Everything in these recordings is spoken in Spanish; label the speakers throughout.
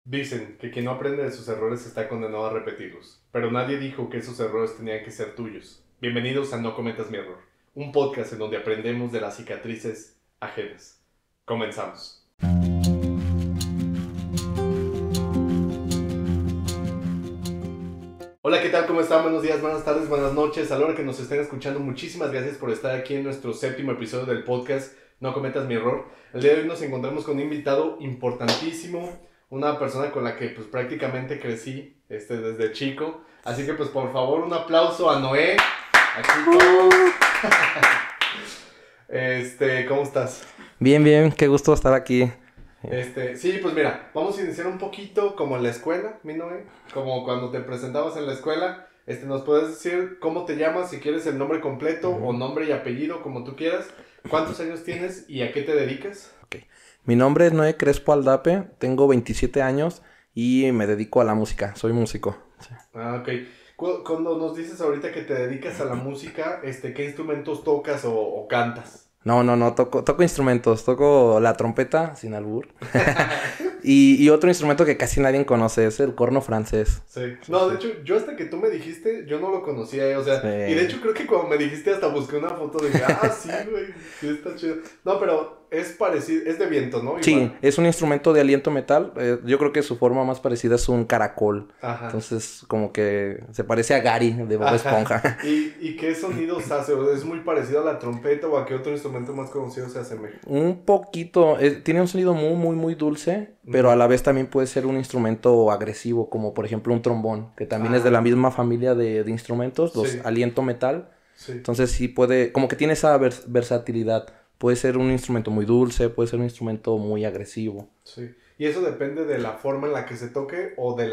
Speaker 1: Dicen que quien no aprende de sus errores está condenado a repetirlos, pero nadie dijo que esos errores tenían que ser tuyos. Bienvenidos a No Cometas Mi Error, un podcast en donde aprendemos de las cicatrices ajenas. Comenzamos. Hola, ¿qué tal? ¿Cómo están? Buenos días, buenas tardes, buenas noches. A la hora que nos estén escuchando, muchísimas gracias por estar aquí en nuestro séptimo episodio del podcast No Cometas Mi Error. El día de hoy nos encontramos con un invitado importantísimo, una persona con la que pues prácticamente crecí desde chico. Así que pues por favor un aplauso a Noé. Aquí todos. ¿Cómo estás?
Speaker 2: Bien, bien, qué gusto estar aquí.
Speaker 1: Sí, pues mira, vamos a iniciar un poquito como en la escuela, mi Noé, como cuando te presentabas en la escuela. Nos puedes decir cómo te llamas, si quieres el nombre completo o nombre y apellido, como tú quieras. ¿Cuántos años tienes y a qué te dedicas?
Speaker 2: Ok. Mi nombre es Noé Crespo Aldape, tengo 27 años y me dedico a la música, soy músico. Sí.
Speaker 1: Ah, ok. Cuando nos dices ahorita que te dedicas a la música, ¿qué instrumentos tocas o cantas?
Speaker 2: No, toco instrumentos, toco la trompeta, sin albur. Y otro instrumento que casi nadie conoce es el corno francés.
Speaker 1: Sí. No, de hecho, yo hasta que tú me dijiste, yo no lo conocía, o sea,
Speaker 2: Sí.
Speaker 1: Y de hecho creo que cuando me dijiste hasta busqué una foto de sí, güey, sí está chido. No, pero es parecido, es de viento, ¿no?
Speaker 2: Sí,
Speaker 1: Igual.
Speaker 2: es un instrumento de aliento metal. Yo creo que su forma más parecida es un caracol.
Speaker 1: Ajá.
Speaker 2: Entonces, como que se parece a Gary de Bob Esponja.
Speaker 1: ¿Y qué sonidos hace? ¿O ¿Es muy parecido a la trompeta o a qué otro instrumento más conocido se asemeja?
Speaker 2: Un poquito, tiene un sonido muy dulce, pero a la vez también puede ser un instrumento agresivo, como por ejemplo un trombón, que también es de la misma familia de instrumentos, los
Speaker 1: Sí.
Speaker 2: aliento metal.
Speaker 1: Sí.
Speaker 2: Entonces sí puede, como que tiene esa versatilidad. Puede ser un instrumento muy dulce, puede ser un instrumento muy agresivo.
Speaker 1: Sí. Y eso depende de la forma en la que se toque o de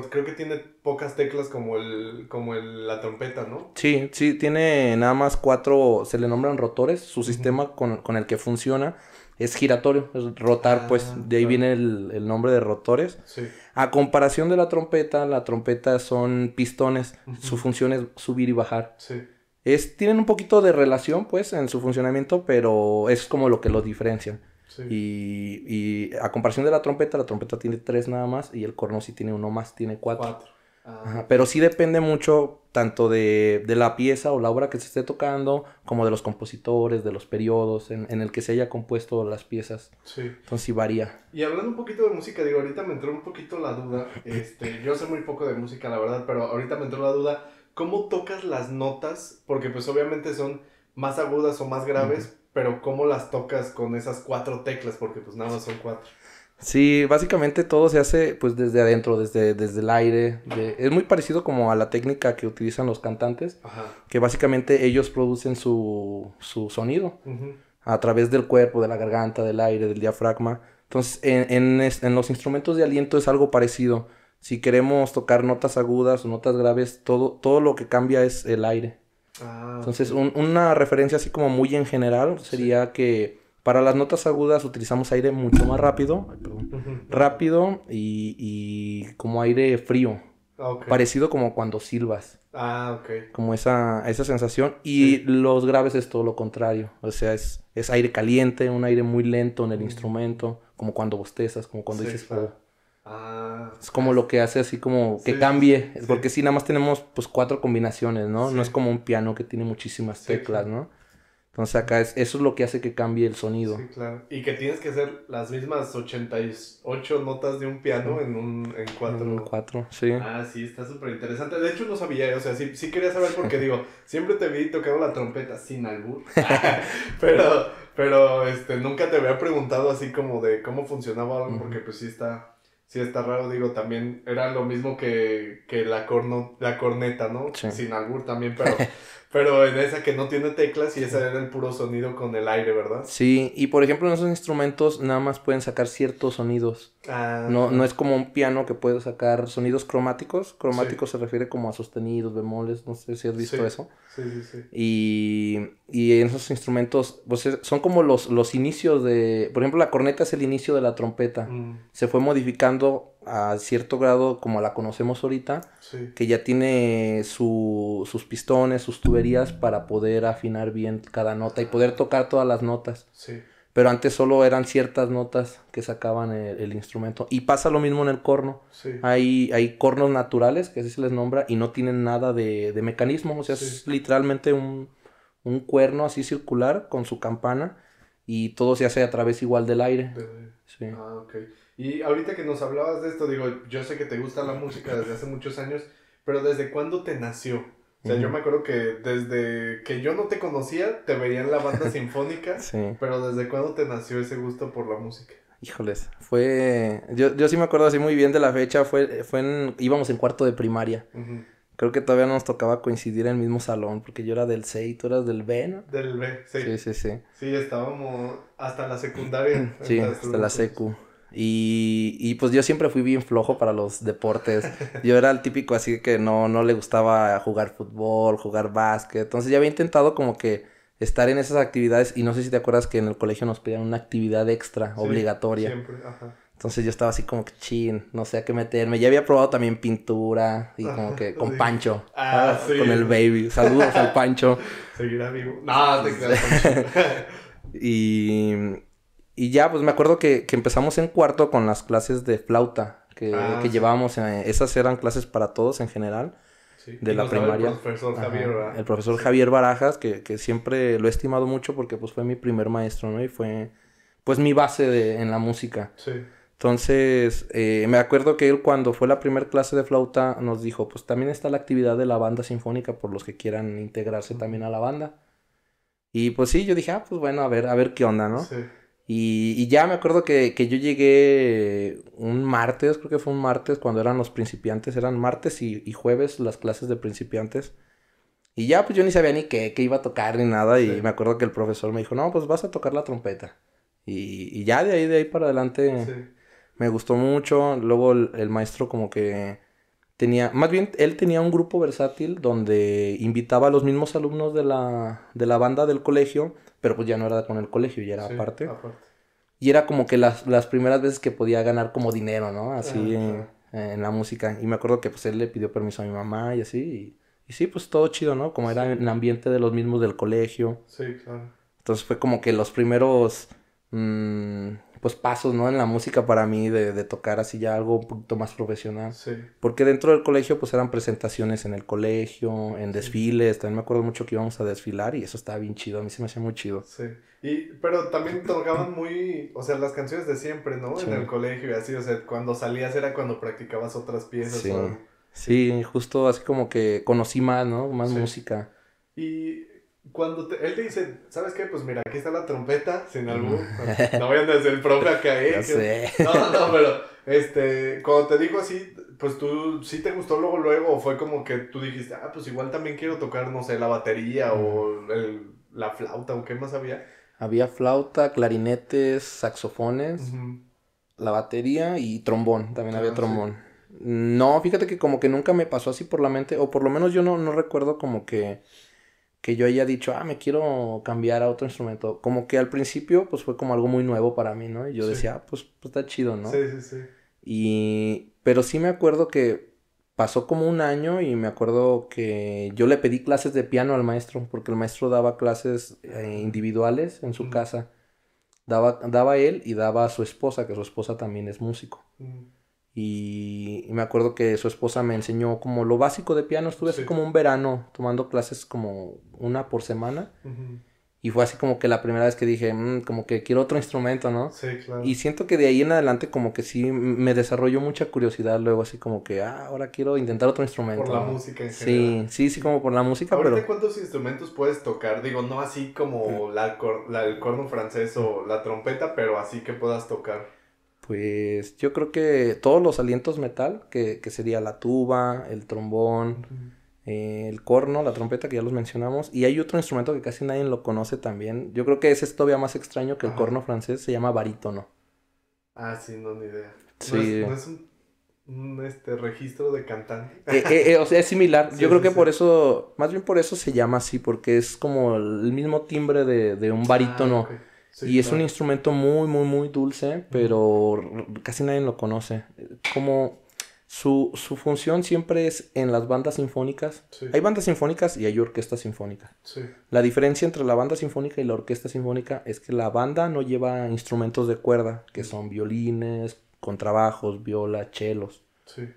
Speaker 1: creo que tiene pocas teclas como la trompeta, ¿no?
Speaker 2: Sí, tiene nada más 4, se le nombran rotores. Su sistema con el que funciona es giratorio, es rotar, pues de ahí
Speaker 1: claro.
Speaker 2: viene el nombre de rotores.
Speaker 1: Sí.
Speaker 2: A comparación de la trompeta son pistones, su función es subir y bajar.
Speaker 1: Sí.
Speaker 2: Tienen un poquito de relación, pues, en su funcionamiento, pero es como lo que los diferencia.
Speaker 1: Sí.
Speaker 2: Y a comparación de la trompeta tiene 3 nada más y el corno sí tiene uno más, tiene 4. Ajá, pero sí depende mucho tanto de la pieza o la obra que se esté tocando, como de los compositores, de los periodos en el que se haya compuesto las piezas.
Speaker 1: Sí.
Speaker 2: Entonces sí varía.
Speaker 1: Y hablando un poquito de música, ahorita me entró un poquito la duda. Yo sé muy poco de música, la verdad, pero ahorita me entró la duda. ¿Cómo tocas las notas? Porque pues obviamente son más agudas o más graves, pero ¿cómo las tocas con esas 4 teclas? Porque pues nada más son 4.
Speaker 2: Sí, básicamente todo se hace pues desde adentro, desde el aire. Es muy parecido como a la técnica que utilizan los cantantes,
Speaker 1: Ajá.
Speaker 2: que básicamente ellos producen su sonido a través del cuerpo, de la garganta, del aire, del diafragma. Entonces, en los instrumentos de aliento es algo parecido. Si queremos tocar notas agudas o notas graves, todo lo que cambia es el aire. Entonces,
Speaker 1: Okay.
Speaker 2: una referencia así como muy en general sería que para las notas agudas utilizamos aire mucho más rápido, rápido y como aire frío,
Speaker 1: Okay.
Speaker 2: parecido como cuando silbas,
Speaker 1: Ok.
Speaker 2: como esa sensación. Y los graves es todo lo contrario, o sea, es aire caliente, un aire muy lento en el instrumento, como cuando bostezas, como cuando dices,
Speaker 1: claro.
Speaker 2: es como lo que hace así como que cambie, porque sí, nada más tenemos pues 4 combinaciones, ¿no? No es como un piano que tiene muchísimas teclas,
Speaker 1: claro.
Speaker 2: ¿no? Entonces acá eso es lo que hace que cambie el sonido.
Speaker 1: Sí, claro. Y que tienes que hacer las mismas 88 notas de un piano en 4.
Speaker 2: 4, sí.
Speaker 1: Sí, está súper interesante. De hecho, no sabía, o sea, sí quería saber porque siempre te vi tocando la trompeta sin albur. pero nunca te había preguntado así como de cómo funcionaba algo, porque pues sí está raro. También era lo mismo que la corneta, ¿no?
Speaker 2: Sí.
Speaker 1: Sin albur también, pero en esa que no tiene teclas y esa era el puro sonido con el aire, ¿verdad?
Speaker 2: Sí, y por ejemplo en esos instrumentos nada más pueden sacar ciertos sonidos. No es como un piano que puede sacar sonidos cromáticos. Cromáticos se refiere como a sostenidos, bemoles, no sé si has visto eso.
Speaker 1: Sí.
Speaker 2: Y en esos instrumentos pues son como los inicios de... Por ejemplo, la corneta es el inicio de la trompeta. Se fue modificando a cierto grado como la conocemos ahorita, que ya tiene sus pistones, sus tuberías para poder afinar bien cada nota y poder tocar todas las notas.
Speaker 1: Sí.
Speaker 2: Pero antes solo eran ciertas notas que sacaban el instrumento. Y pasa lo mismo en el corno.
Speaker 1: Sí.
Speaker 2: Hay cornos naturales, que así se les nombra, y no tienen nada de mecanismo. O sea, es literalmente un cuerno así circular con su campana. Y todo se hace a través igual del aire. Sí.
Speaker 1: Ah, ok. Y ahorita que nos hablabas de esto, digo, yo sé que te gusta la música desde hace muchos años, pero ¿desde cuándo te nació? O sea, yo me acuerdo que desde que yo no te conocía, te veía en la banda sinfónica,
Speaker 2: Sí.
Speaker 1: pero ¿desde cuándo te nació ese gusto por la música?
Speaker 2: Híjoles, yo sí me acuerdo así muy bien de la fecha, íbamos en cuarto de primaria.
Speaker 1: Uh-huh.
Speaker 2: Creo que todavía nos tocaba coincidir en el mismo salón, porque yo era del C y tú eras del B, ¿no?
Speaker 1: Del B, sí.
Speaker 2: Sí.
Speaker 1: Sí, estábamos hasta la secundaria.
Speaker 2: Sí, hasta la secu. Y pues yo siempre fui bien flojo para los deportes. Yo era el típico así que no le gustaba jugar fútbol, jugar básquet. Entonces ya había intentado como que estar en esas actividades. Y no sé si te acuerdas que en el colegio nos pedían una actividad extra, obligatoria.
Speaker 1: Siempre, ajá.
Speaker 2: Entonces yo estaba así como que no sé a qué meterme. Ya había probado también pintura y como que con Pancho.
Speaker 1: Sí.
Speaker 2: Con el baby. Saludos al Pancho.
Speaker 1: Seguirá vivo. No, te creas, Pancho.
Speaker 2: Y ya, pues me acuerdo que empezamos en cuarto con las clases de flauta que llevábamos. Esas eran clases para todos en general.
Speaker 1: Sí.
Speaker 2: De la primaria.
Speaker 1: El profesor Javier Barajas.
Speaker 2: El profesor Javier Barajas, que siempre lo he estimado mucho porque pues fue mi primer maestro, ¿no? Y fue pues mi base en la música.
Speaker 1: Sí.
Speaker 2: Entonces, me acuerdo que él cuando fue la primera clase de flauta nos dijo, pues también está la actividad de la banda sinfónica por los que quieran integrarse también a la banda. Y pues sí, yo dije, pues bueno, a ver qué onda, ¿no?
Speaker 1: Sí.
Speaker 2: Y ya me acuerdo que yo llegué un martes, creo que fue un martes cuando eran los principiantes, eran martes y jueves las clases de principiantes. Y ya pues yo ni sabía ni qué iba a tocar ni nada. Y me acuerdo que el profesor me dijo, no, pues vas a tocar la trompeta. Y ya de ahí para adelante me gustó mucho. Luego el maestro como que más bien él tenía un grupo versátil donde invitaba a los mismos alumnos de la banda del colegio, pero pues ya no era con el colegio, ya era aparte. Y era como que las primeras veces que podía ganar como dinero, ¿no? Así en la música. Y me acuerdo que pues él le pidió permiso a mi mamá y así. Y sí, pues todo chido, ¿no? Como era en el ambiente de los mismos del colegio.
Speaker 1: Sí, claro.
Speaker 2: Entonces fue como que los primeros pues pasos, ¿no? En la música para mí de tocar así ya algo un poquito más profesional.
Speaker 1: Sí.
Speaker 2: Porque dentro del colegio pues eran presentaciones en el colegio, en desfiles. También me acuerdo mucho que íbamos a desfilar y eso estaba bien chido. A mí se me hacía muy chido.
Speaker 1: Sí. Pero también tocaban o sea, las canciones de siempre, ¿no? En el colegio y así, o sea, cuando salías era cuando practicabas otras piezas o algo.
Speaker 2: Sí, justo así como que conocí más, ¿no? Más música.
Speaker 1: Y cuando él te dice, ¿sabes qué? Pues mira, aquí está la trompeta, sin albur. No vayan desde el profe a caer.
Speaker 2: Ya sé.
Speaker 1: No, pero cuando te dijo así, pues tú sí te gustó luego, o fue como que tú dijiste, pues igual también quiero tocar, no sé, la batería o la flauta, o qué más había.
Speaker 2: Había flauta, clarinetes, saxofones, la batería y trombón. También había trombón. Sí. No, fíjate que como que nunca me pasó así por la mente, o por lo menos yo no recuerdo como que yo haya dicho, me quiero cambiar a otro instrumento. Como que al principio, pues fue como algo muy nuevo para mí, ¿no? Y yo decía, pues está chido, ¿no?
Speaker 1: Sí.
Speaker 2: Pero sí me acuerdo que pasó como un año y me acuerdo que yo le pedí clases de piano al maestro, porque el maestro daba clases individuales en su casa. Daba él y daba a su esposa, que su esposa también es músico. Y me acuerdo que su esposa me enseñó como lo básico de piano. Estuve así como un verano tomando clases como una por semana. Y fue así como que la primera vez que dije, como que quiero otro instrumento, ¿no?
Speaker 1: Sí, claro.
Speaker 2: Y siento que de ahí en adelante como que sí me desarrolló mucha curiosidad luego, así como que, ahora quiero intentar otro instrumento.
Speaker 1: Por la música en general.
Speaker 2: Sí, como por la música,
Speaker 1: ¿Ahorita cuántos instrumentos puedes tocar? Digo, no así como el corno francés o la trompeta, pero así que puedas tocar.
Speaker 2: Pues yo creo que todos los alientos metal, que sería la tuba, el trombón, el corno, la trompeta, que ya los mencionamos. Y hay otro instrumento que casi nadie lo conoce también. Yo creo que ese es todavía más extraño que el corno francés, se llama barítono.
Speaker 1: Sí, no, ni idea.
Speaker 2: Sí.
Speaker 1: ¿No es un registro de cantante?
Speaker 2: O sea, es similar. Yo creo que por eso, más bien por eso se llama así, porque es como el mismo timbre de un barítono.
Speaker 1: Okay. Sí,
Speaker 2: y es un instrumento muy, muy, muy dulce, pero casi nadie lo conoce. Como Su función siempre es en las bandas sinfónicas.
Speaker 1: Sí.
Speaker 2: Hay bandas sinfónicas y hay orquestas sinfónicas.
Speaker 1: Sí.
Speaker 2: La diferencia entre la banda sinfónica y la orquesta sinfónica es que la banda no lleva instrumentos de cuerda, que son violines, contrabajos, viola, chelos.
Speaker 1: Sí.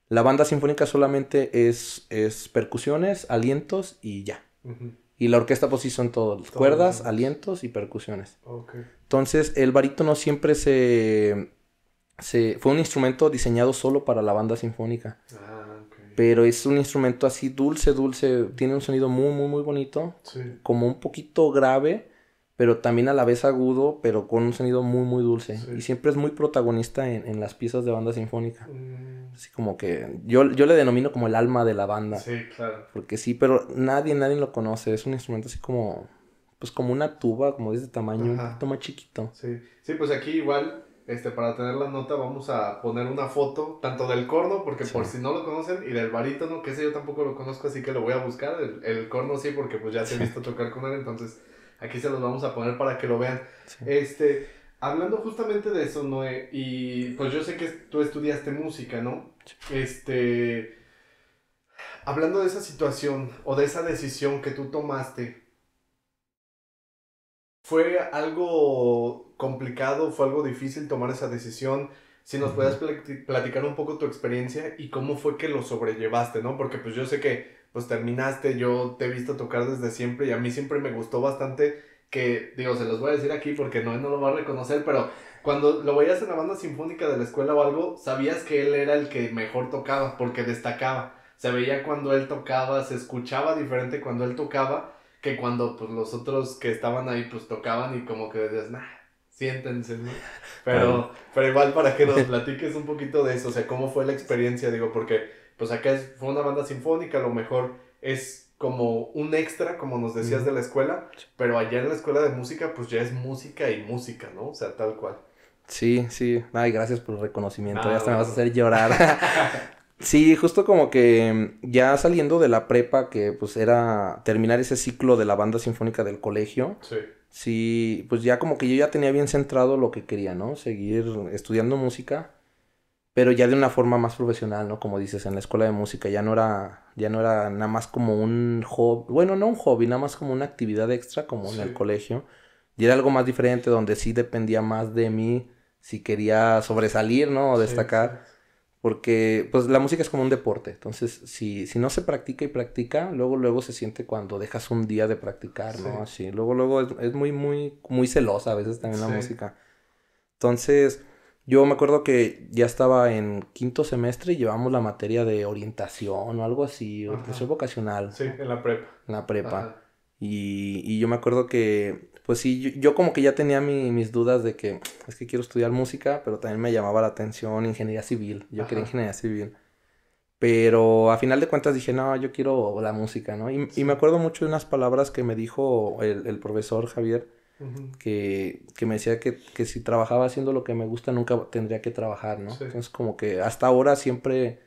Speaker 2: La banda sinfónica solamente es percusiones, alientos y ya.
Speaker 1: Uh-huh.
Speaker 2: Y la orquesta pues sí son todos, cuerdas, alientos y percusiones.
Speaker 1: Okay.
Speaker 2: Entonces el barítono siempre fue un instrumento diseñado solo para la banda sinfónica.
Speaker 1: Okay.
Speaker 2: Pero es un instrumento así dulce, tiene un sonido muy, muy, muy bonito.
Speaker 1: Sí.
Speaker 2: Como un poquito grave, pero también a la vez agudo, pero con un sonido muy, muy dulce. Sí. Y siempre es muy protagonista en las piezas de banda sinfónica. Así como que yo le denomino como el alma de la banda.
Speaker 1: Sí, claro.
Speaker 2: Porque sí, pero nadie lo conoce. Es un instrumento así como, pues como una tuba, como de ese tamaño, un poquito más chiquito.
Speaker 1: Sí, pues aquí igual... para tener la nota vamos a poner una foto tanto del corno, porque por si no lo conocen, y del barítono, que ese yo tampoco lo conozco, así que lo voy a buscar. El corno sí, porque pues ya te he visto tocar con él, entonces aquí se los vamos a poner para que lo vean. Sí. Hablando justamente de eso, Noé, y pues yo sé que tú estudiaste música, ¿no? Sí. Hablando de esa situación o de esa decisión que tú tomaste, ¿fue algo complicado, fue algo difícil tomar esa decisión? Si nos puedes platicar un poco tu experiencia y cómo fue que lo sobrellevaste, ¿no? Porque pues yo sé que pues terminaste, yo te he visto tocar desde siempre y a mí siempre me gustó bastante que, digo, se los voy a decir aquí porque no lo va a reconocer, pero cuando lo veías en la banda sinfónica de la escuela o algo, sabías que él era el que mejor tocaba porque destacaba. Se veía cuando él tocaba, se escuchaba diferente cuando él tocaba que cuando pues los otros que estaban ahí pues tocaban y como que decías, nah, siéntense, ¿no? Pero igual para que nos platiques un poquito de eso, o sea, cómo fue la experiencia, digo, porque pues acá fue una banda sinfónica, a lo mejor es como un extra, como nos decías de la escuela, pero allá en la escuela de música pues ya es música y música, ¿no? O sea, tal cual.
Speaker 2: Sí. Ay, gracias por el reconocimiento, ya hasta me vas a hacer llorar. Sí, justo como que ya saliendo de la prepa, que pues era terminar ese ciclo de la banda sinfónica del colegio. Sí, pues ya como que yo ya tenía bien centrado lo que quería, ¿no? Seguir estudiando música, pero ya de una forma más profesional, ¿no? Como dices, en la escuela de música ya no era nada más como un hobby, bueno, no un hobby, nada más como una actividad extra como en el colegio. Y era algo más diferente donde sí dependía más de mí si quería sobresalir, ¿no? O destacar. Sí. Porque, pues, la música es como un deporte. Entonces, si no se practica y practica, luego se siente cuando dejas un día de practicar, ¿no? Así. Luego es muy, muy, muy celosa a veces también la música. Entonces, yo me acuerdo que ya estaba en quinto semestre y llevamos la materia de orientación o algo así, orientación vocacional.
Speaker 1: Sí, en la prepa.
Speaker 2: En la prepa. Y yo me acuerdo que, pues sí, yo como que ya tenía mis dudas de que es que quiero estudiar música, pero también me llamaba la atención ingeniería civil. Yo quería ingeniería civil. Pero a final de cuentas dije, no, yo quiero la música, ¿no? Y me acuerdo mucho de unas palabras que me dijo el profesor Javier, que me decía que si trabajaba haciendo lo que me gusta, nunca tendría que trabajar, ¿no? Sí. Entonces como que hasta ahora siempre,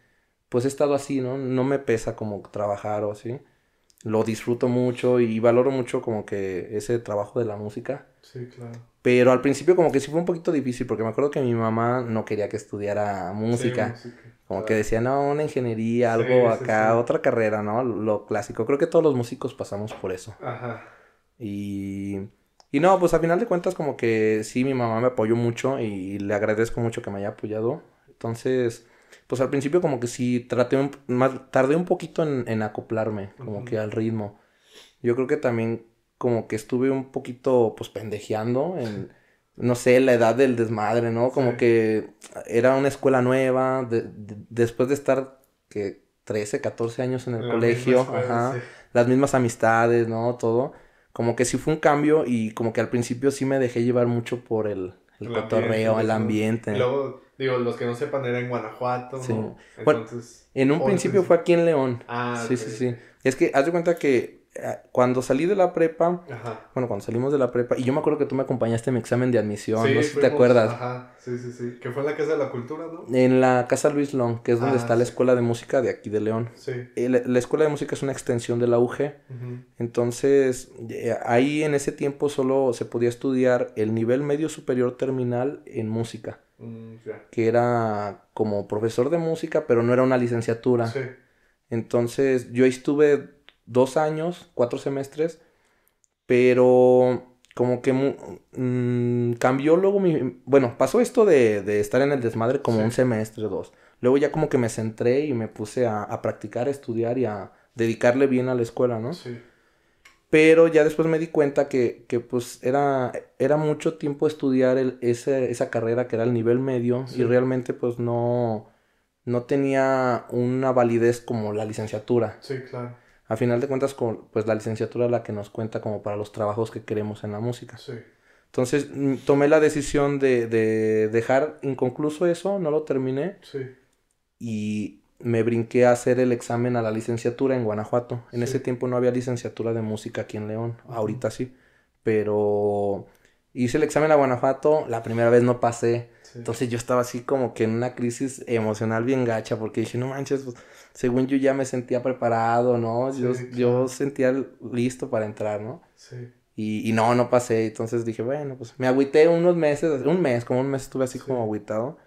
Speaker 2: pues he estado así, ¿no? No me pesa como trabajar o así. Lo disfruto mucho y valoro mucho como que ese trabajo de la música.
Speaker 1: Sí, claro.
Speaker 2: Pero al principio como que sí fue un poquito difícil porque me acuerdo que mi mamá no quería que estudiara música. Sí, como que decía, no, una ingeniería, algo acá, otra carrera, ¿no? Lo clásico. Creo que todos los músicos pasamos por eso. Y no, pues a final de cuentas como que sí, mi mamá me apoyó mucho y le agradezco mucho que me haya apoyado. Entonces, pues al principio como que sí tardé un poquito en acoplarme, como que al ritmo. Yo creo que también como que estuve un poquito pues pendejeando en, no sé, la edad del desmadre, ¿no? Como que era una escuela nueva, después de estar que 13, 14 años en el colegio, escuela, las mismas amistades, ¿no? Todo. Como que sí fue un cambio y como que al principio sí me dejé llevar mucho por el cotorreo, el ambiente.
Speaker 1: Y luego, digo, los que no sepan, era en Guanajuato, ¿no? Entonces...
Speaker 2: Bueno, en un principio fue aquí en León. Sí. Es que, haz de cuenta que cuando salí de la prepa, cuando salimos de la prepa, y yo me acuerdo que tú me acompañaste en mi examen de admisión, no sé si te acuerdas.
Speaker 1: Sí, que fue en la Casa de la Cultura, ¿no?
Speaker 2: En la Casa Luis Long, que es donde está la escuela de música de aquí de León. La escuela de música es una extensión de la UG, entonces ahí en ese tiempo solo se podía estudiar el nivel medio superior terminal en música.
Speaker 1: Ya.
Speaker 2: que era como profesor de música, pero no era una licenciatura.
Speaker 1: Sí.
Speaker 2: Entonces yo ahí estuve 2 años, 4 semestres, pero como que cambió luego Bueno, pasó esto de estar en el desmadre como
Speaker 1: Sí.
Speaker 2: un semestre, 2. Luego ya como que me centré y me puse a practicar, a estudiar y a dedicarle bien a la escuela, ¿no?
Speaker 1: Sí.
Speaker 2: Pero ya después me di cuenta que pues era mucho tiempo estudiar esa carrera que era el nivel medio y
Speaker 1: Sí.
Speaker 2: realmente pues no tenía una validez como la licenciatura.
Speaker 1: Sí, claro.
Speaker 2: A final de cuentas, pues la licenciatura es la que nos cuenta como para los trabajos que queremos en la música.
Speaker 1: Sí.
Speaker 2: Entonces tomé la decisión de dejar inconcluso eso, no lo terminé
Speaker 1: Sí.
Speaker 2: y me brinqué a hacer el examen a la licenciatura en Guanajuato. En ese
Speaker 1: Sí.
Speaker 2: tiempo no había licenciatura de música aquí en León,
Speaker 1: Ujú.
Speaker 2: ahorita sí, pero hice el examen a Guanajuato, la primera vez no pasé.
Speaker 1: Sí.
Speaker 2: Entonces yo estaba así como que en una crisis emocional bien gacha porque dije, no manches, pues, según yo ya me sentía preparado, ¿no?
Speaker 1: Sí,
Speaker 2: Yo
Speaker 1: claro.
Speaker 2: sentía listo para entrar, ¿no?
Speaker 1: Sí.
Speaker 2: Y no pasé. Entonces dije, bueno, pues me agüité unos meses, como un mes estuve así
Speaker 1: Sí.
Speaker 2: como agüitado.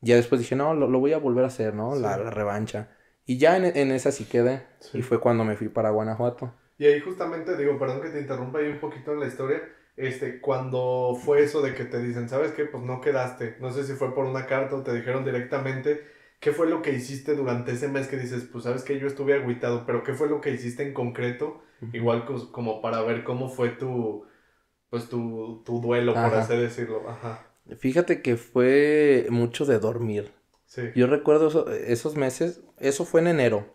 Speaker 2: Ya después dije, no, lo voy a volver a hacer, ¿no?
Speaker 1: Sí.
Speaker 2: La revancha. Y ya en esa sí quedé. Y
Speaker 1: Sí.
Speaker 2: fue cuando me fui para Guanajuato.
Speaker 1: Y ahí justamente, digo, perdón que te interrumpa ahí un poquito en la historia, cuando fue eso de que te dicen, ¿sabes qué? Pues no quedaste, no sé si fue por una carta o te dijeron directamente, ¿qué fue lo que hiciste durante ese mes que dices, pues sabes que yo estuve agüitado, pero qué fue lo que hiciste en concreto?
Speaker 2: Ujú.
Speaker 1: Igual como para ver cómo fue tu duelo, por así
Speaker 2: Ajá.
Speaker 1: decirlo, ajá,
Speaker 2: Fíjate que fue mucho de dormir.
Speaker 1: sí,
Speaker 2: Yo recuerdo esos meses, eso fue en enero.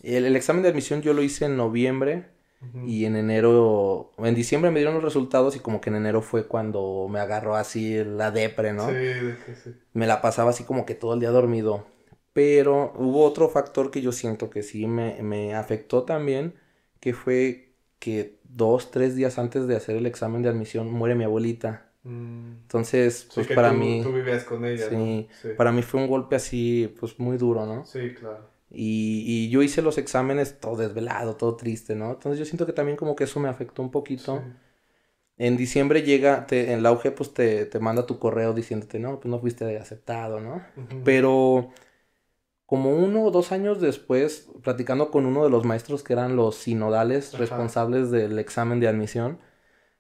Speaker 2: El examen de admisión yo lo hice en noviembre
Speaker 1: ujú,
Speaker 2: y en enero, en diciembre me dieron los resultados y como que en enero fue cuando me agarró así la depre,
Speaker 1: sí,
Speaker 2: ¿no?
Speaker 1: de que sí,
Speaker 2: Me la pasaba así como que todo el día dormido. Pero hubo otro factor que yo siento que sí me afectó también, que fue que 2, 3 días antes de hacer el examen de admisión muere mi abuelita.
Speaker 1: mm,
Speaker 2: Entonces,
Speaker 1: sí
Speaker 2: pues
Speaker 1: que
Speaker 2: para
Speaker 1: tú
Speaker 2: mí,
Speaker 1: vivías con ella, ¿no?
Speaker 2: sí,
Speaker 1: Sí,
Speaker 2: para mí fue un golpe así, pues muy duro, ¿no?
Speaker 1: sí, claro,
Speaker 2: Y yo hice los exámenes todo desvelado, todo triste, ¿no? Entonces yo siento que también como que eso me afectó un
Speaker 1: sí,
Speaker 2: poquito. En diciembre llega, en la UG pues te manda tu correo diciéndote, no, pues no fuiste aceptado, ¿no?
Speaker 1: ujú,
Speaker 2: Pero como 1 o 2 años después, platicando con uno de los maestros que eran los sinodales
Speaker 1: ajá,
Speaker 2: responsables del examen de admisión,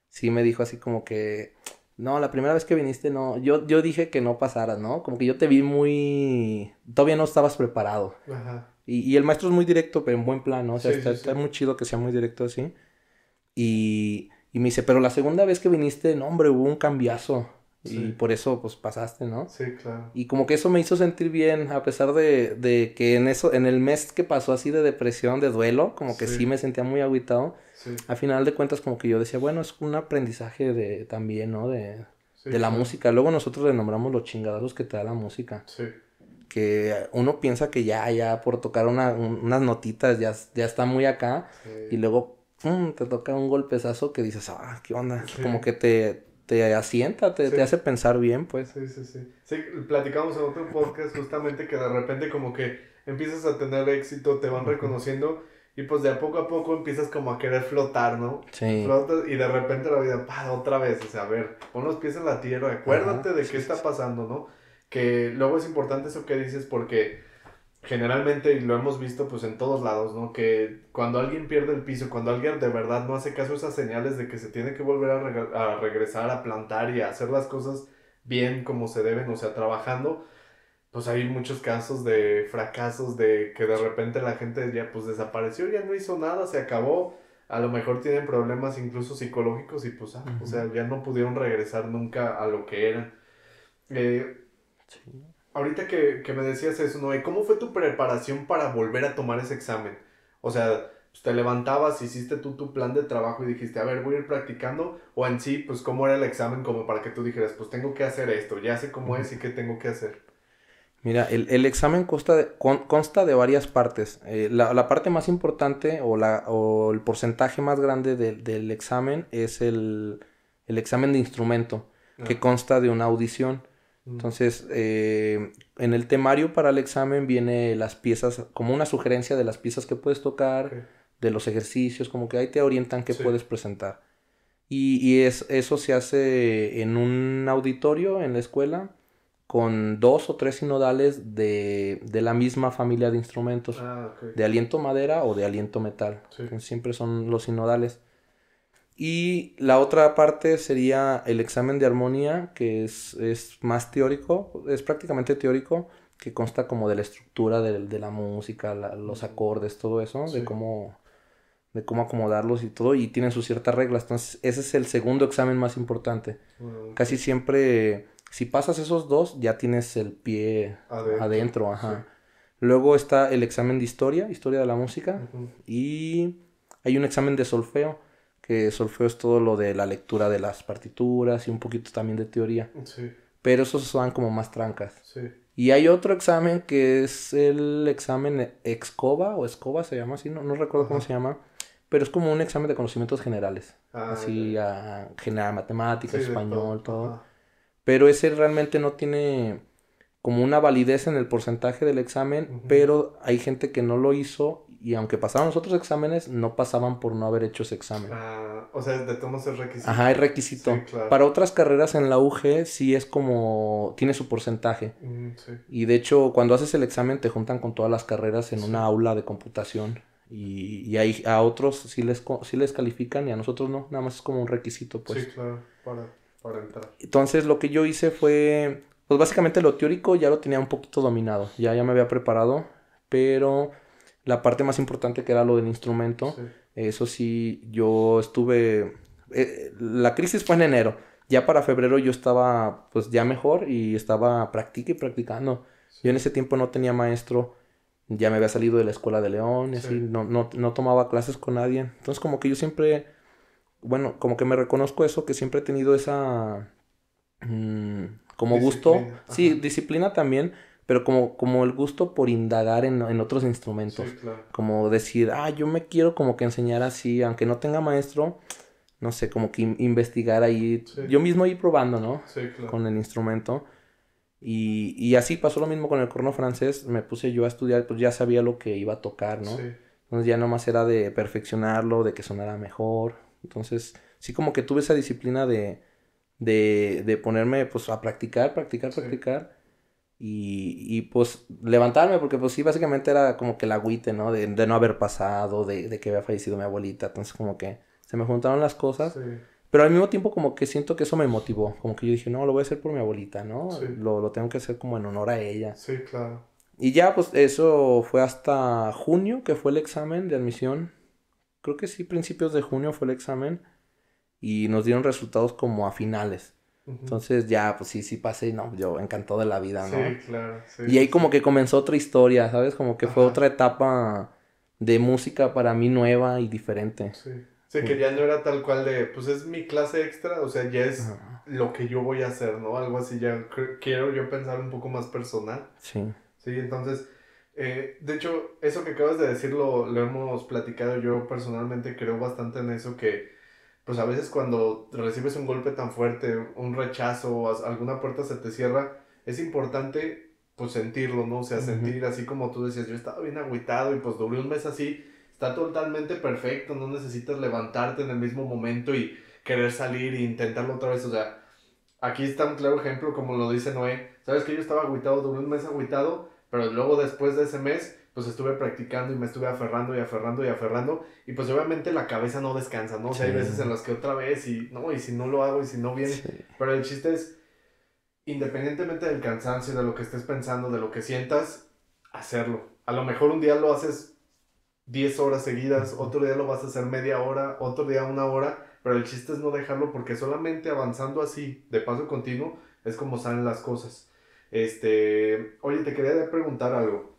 Speaker 2: sí me dijo así como que, no, la primera vez que viniste, no, yo dije que no pasaras, ¿no? Como que yo te vi todavía no estabas preparado.
Speaker 1: ajá,
Speaker 2: Y el maestro es muy directo, pero en buen plan, ¿no? O sea,
Speaker 1: sí, sí,
Speaker 2: está
Speaker 1: sí,
Speaker 2: muy chido que sea muy directo así. Y me dice, pero la segunda vez que viniste, no, hombre, hubo un cambiazo. Y
Speaker 1: sí,
Speaker 2: por eso, pues, pasaste, ¿no?
Speaker 1: sí, claro,
Speaker 2: Y como que eso me hizo sentir bien, a pesar de que en el mes que pasó así de depresión, de duelo, como que
Speaker 1: sí,
Speaker 2: sí me sentía muy agüitado.
Speaker 1: sí,
Speaker 2: A final de cuentas, como que yo decía, bueno, es un aprendizaje también, ¿no?
Speaker 1: sí,
Speaker 2: De la
Speaker 1: claro,
Speaker 2: música. Luego nosotros le nombramos los chingadazos que te da la música.
Speaker 1: sí,
Speaker 2: Que uno piensa que ya por tocar unas notitas ya está muy acá. Y
Speaker 1: sí,
Speaker 2: luego, pum, te toca un golpezazo que dices, ¿qué onda?
Speaker 1: sí,
Speaker 2: Como que te asienta, te
Speaker 1: sí,
Speaker 2: hace pensar bien, pues.
Speaker 1: sí, sí, sí. Sí, platicamos en otro podcast justamente que de repente como que empiezas a tener éxito, te van
Speaker 2: Ujú.
Speaker 1: reconociendo y pues de a poco empiezas como a querer flotar, ¿no?
Speaker 2: Sí.
Speaker 1: Flotas y de repente la vida, otra vez, o sea, a ver, pon los pies en la tierra,
Speaker 2: Ajá.
Speaker 1: acuérdate de qué
Speaker 2: Sí, sí,
Speaker 1: está
Speaker 2: sí.
Speaker 1: pasando, ¿no? Que luego es importante eso que dices porque generalmente, y lo hemos visto pues en todos lados, ¿no? Que cuando alguien pierde el piso, cuando alguien de verdad no hace caso a esas señales de que se tiene que volver a regresar a plantar y a hacer las cosas bien como se deben, o sea, trabajando, pues hay muchos casos de fracasos, de que de repente la gente ya pues desapareció, ya no hizo nada, se acabó, a lo mejor tienen problemas incluso psicológicos y pues, o
Speaker 2: Ujú.
Speaker 1: sea, ya no pudieron regresar nunca a lo que eran. Eh,
Speaker 2: Sí.
Speaker 1: Ahorita que me decías eso, ¿no? ¿Y cómo fue tu preparación para volver a tomar ese examen? O sea, pues te levantabas, hiciste tú tu plan de trabajo y dijiste, a ver, voy a ir practicando. O en sí, pues, ¿cómo era el examen como para que tú dijeras, pues tengo que hacer esto, ya sé cómo
Speaker 2: Ujú.
Speaker 1: es y qué tengo que hacer?
Speaker 2: Mira, el examen consta de varias partes. La parte más importante o el porcentaje más grande del examen es el examen de instrumento, que
Speaker 1: Ah,
Speaker 2: consta de una audición.
Speaker 1: mm,
Speaker 2: Entonces, en el temario para el examen viene las piezas, como una sugerencia de las piezas que puedes
Speaker 1: ok,
Speaker 2: tocar, de los ejercicios, como que ahí te orientan qué
Speaker 1: sí,
Speaker 2: puedes presentar. Y eso se hace en un auditorio en la escuela con 2 o 3 sinodales de la misma familia de instrumentos, de aliento madera o de aliento metal.
Speaker 1: Sí.
Speaker 2: Siempre son los sinodales. Y la otra parte sería el examen de armonía, que es más teórico, es prácticamente teórico, que consta como de la estructura de la música, los acordes, todo eso,
Speaker 1: Sí.
Speaker 2: de cómo acomodarlos y todo, y tienen sus ciertas reglas. Entonces, ese es el segundo examen más importante. Casi siempre, si pasas esos dos, ya tienes el pie adentro, ajá. Sí. Luego está el examen de historia de la música, y hay un examen de solfeo, que solfeo es todo lo de la lectura de las partituras y un poquito también de teoría.
Speaker 1: Sí.
Speaker 2: Pero esos son como más trancas.
Speaker 1: Sí.
Speaker 2: Y hay otro examen que es el examen Excova, o Escoba se llama así, no recuerdo cómo se llama. Pero es como un examen de conocimientos generales. Así, general, matemáticas, sí, español, todo. Pero ese realmente no tiene como una validez en el porcentaje del examen, pero hay gente que no lo hizo y aunque pasaban los otros exámenes, no pasaban por no haber hecho ese examen.
Speaker 1: O sea, de todos modos es requisito.
Speaker 2: Ajá, es requisito.
Speaker 1: Sí, claro.
Speaker 2: Para otras carreras en la UG sí es como, tiene su porcentaje.
Speaker 1: Sí.
Speaker 2: Y de hecho, cuando haces el examen te juntan con todas las carreras en una aula de computación. Y a otros sí les califican y a nosotros no, nada más es como un requisito, pues.
Speaker 1: Sí, claro, para entrar.
Speaker 2: Entonces lo que yo hice fue, pues básicamente lo teórico ya lo tenía un poquito dominado, ya me había preparado, pero la parte más importante que era lo del instrumento, eso sí, yo estuve, la crisis fue en enero, ya para febrero yo estaba pues ya mejor y estaba practicando. Yo en ese tiempo no tenía maestro. Ya me había salido de la escuela de León y así, no tomaba clases con nadie. Entonces como que yo siempre, bueno, como que me reconozco eso, que siempre he tenido esa, como gusto. Sí, disciplina también, pero como el gusto por indagar en otros instrumentos.
Speaker 1: Sí, claro.
Speaker 2: Como decir, yo me quiero como que enseñar así, aunque no tenga maestro, no sé, como que investigar ahí. Sí. Yo mismo ir probando, ¿no?
Speaker 1: Sí, claro.
Speaker 2: Con el instrumento. Y así pasó lo mismo con el corno francés. Me puse yo a estudiar, pues ya sabía lo que iba a tocar, ¿no?
Speaker 1: Sí.
Speaker 2: Entonces ya nomás era de perfeccionarlo, de que sonara mejor. Entonces sí como que tuve esa disciplina de ponerme pues a practicar. Y pues levantarme, porque pues sí, básicamente era como que el agüite, ¿no? De no haber pasado, de que había fallecido mi abuelita. Entonces como que se me juntaron las cosas.
Speaker 1: Sí.
Speaker 2: Pero al mismo tiempo como que siento que eso me motivó. Como que yo dije, no, lo voy a hacer por mi abuelita, ¿no?
Speaker 1: Sí.
Speaker 2: Lo tengo que hacer como en honor a ella.
Speaker 1: Sí, claro.
Speaker 2: Y ya, pues eso fue hasta junio, que fue el examen de admisión. Creo que sí, principios de junio fue el examen. Y nos dieron resultados como a finales. Entonces ya, pues sí pasé, no, yo encantado de la vida, ¿no?
Speaker 1: Sí, claro. Sí,
Speaker 2: y ahí como que comenzó otra historia, ¿sabes? Como que fue otra etapa de música para mí nueva y diferente.
Speaker 1: Sí, que ya no era tal cual de, pues es mi clase extra, o sea, ya es lo que yo voy a hacer, ¿no? Algo así, ya quiero yo pensar un poco más personal.
Speaker 2: Sí.
Speaker 1: Sí, entonces, de hecho, eso que acabas de decir lo hemos platicado, yo personalmente creo bastante en eso, que pues a veces cuando recibes un golpe tan fuerte, un rechazo, o alguna puerta se te cierra, es importante pues sentirlo, ¿no? O sea, sentir así como tú decías, yo estaba bien agüitado y pues duré un mes así. Está totalmente perfecto, no necesitas levantarte en el mismo momento y querer salir e intentarlo otra vez. O sea, aquí está un claro ejemplo, como lo dice Noé. Sabes que yo estaba agüitado, duré un mes agüitado, pero luego después de ese mes, pues estuve practicando y me estuve aferrando. Y pues obviamente la cabeza no descansa, ¿no? O sea, hay veces en las que otra vez y si no lo hago y si no bien. Pero el chiste es, independientemente del cansancio, de lo que estés pensando, de lo que sientas, hacerlo. A lo mejor un día lo haces 10 horas seguidas, otro día lo vas a hacer media hora, otro día 1 hora, pero el chiste es no dejarlo porque solamente avanzando así, de paso continuo, es como salen las cosas. Oye, te quería preguntar algo.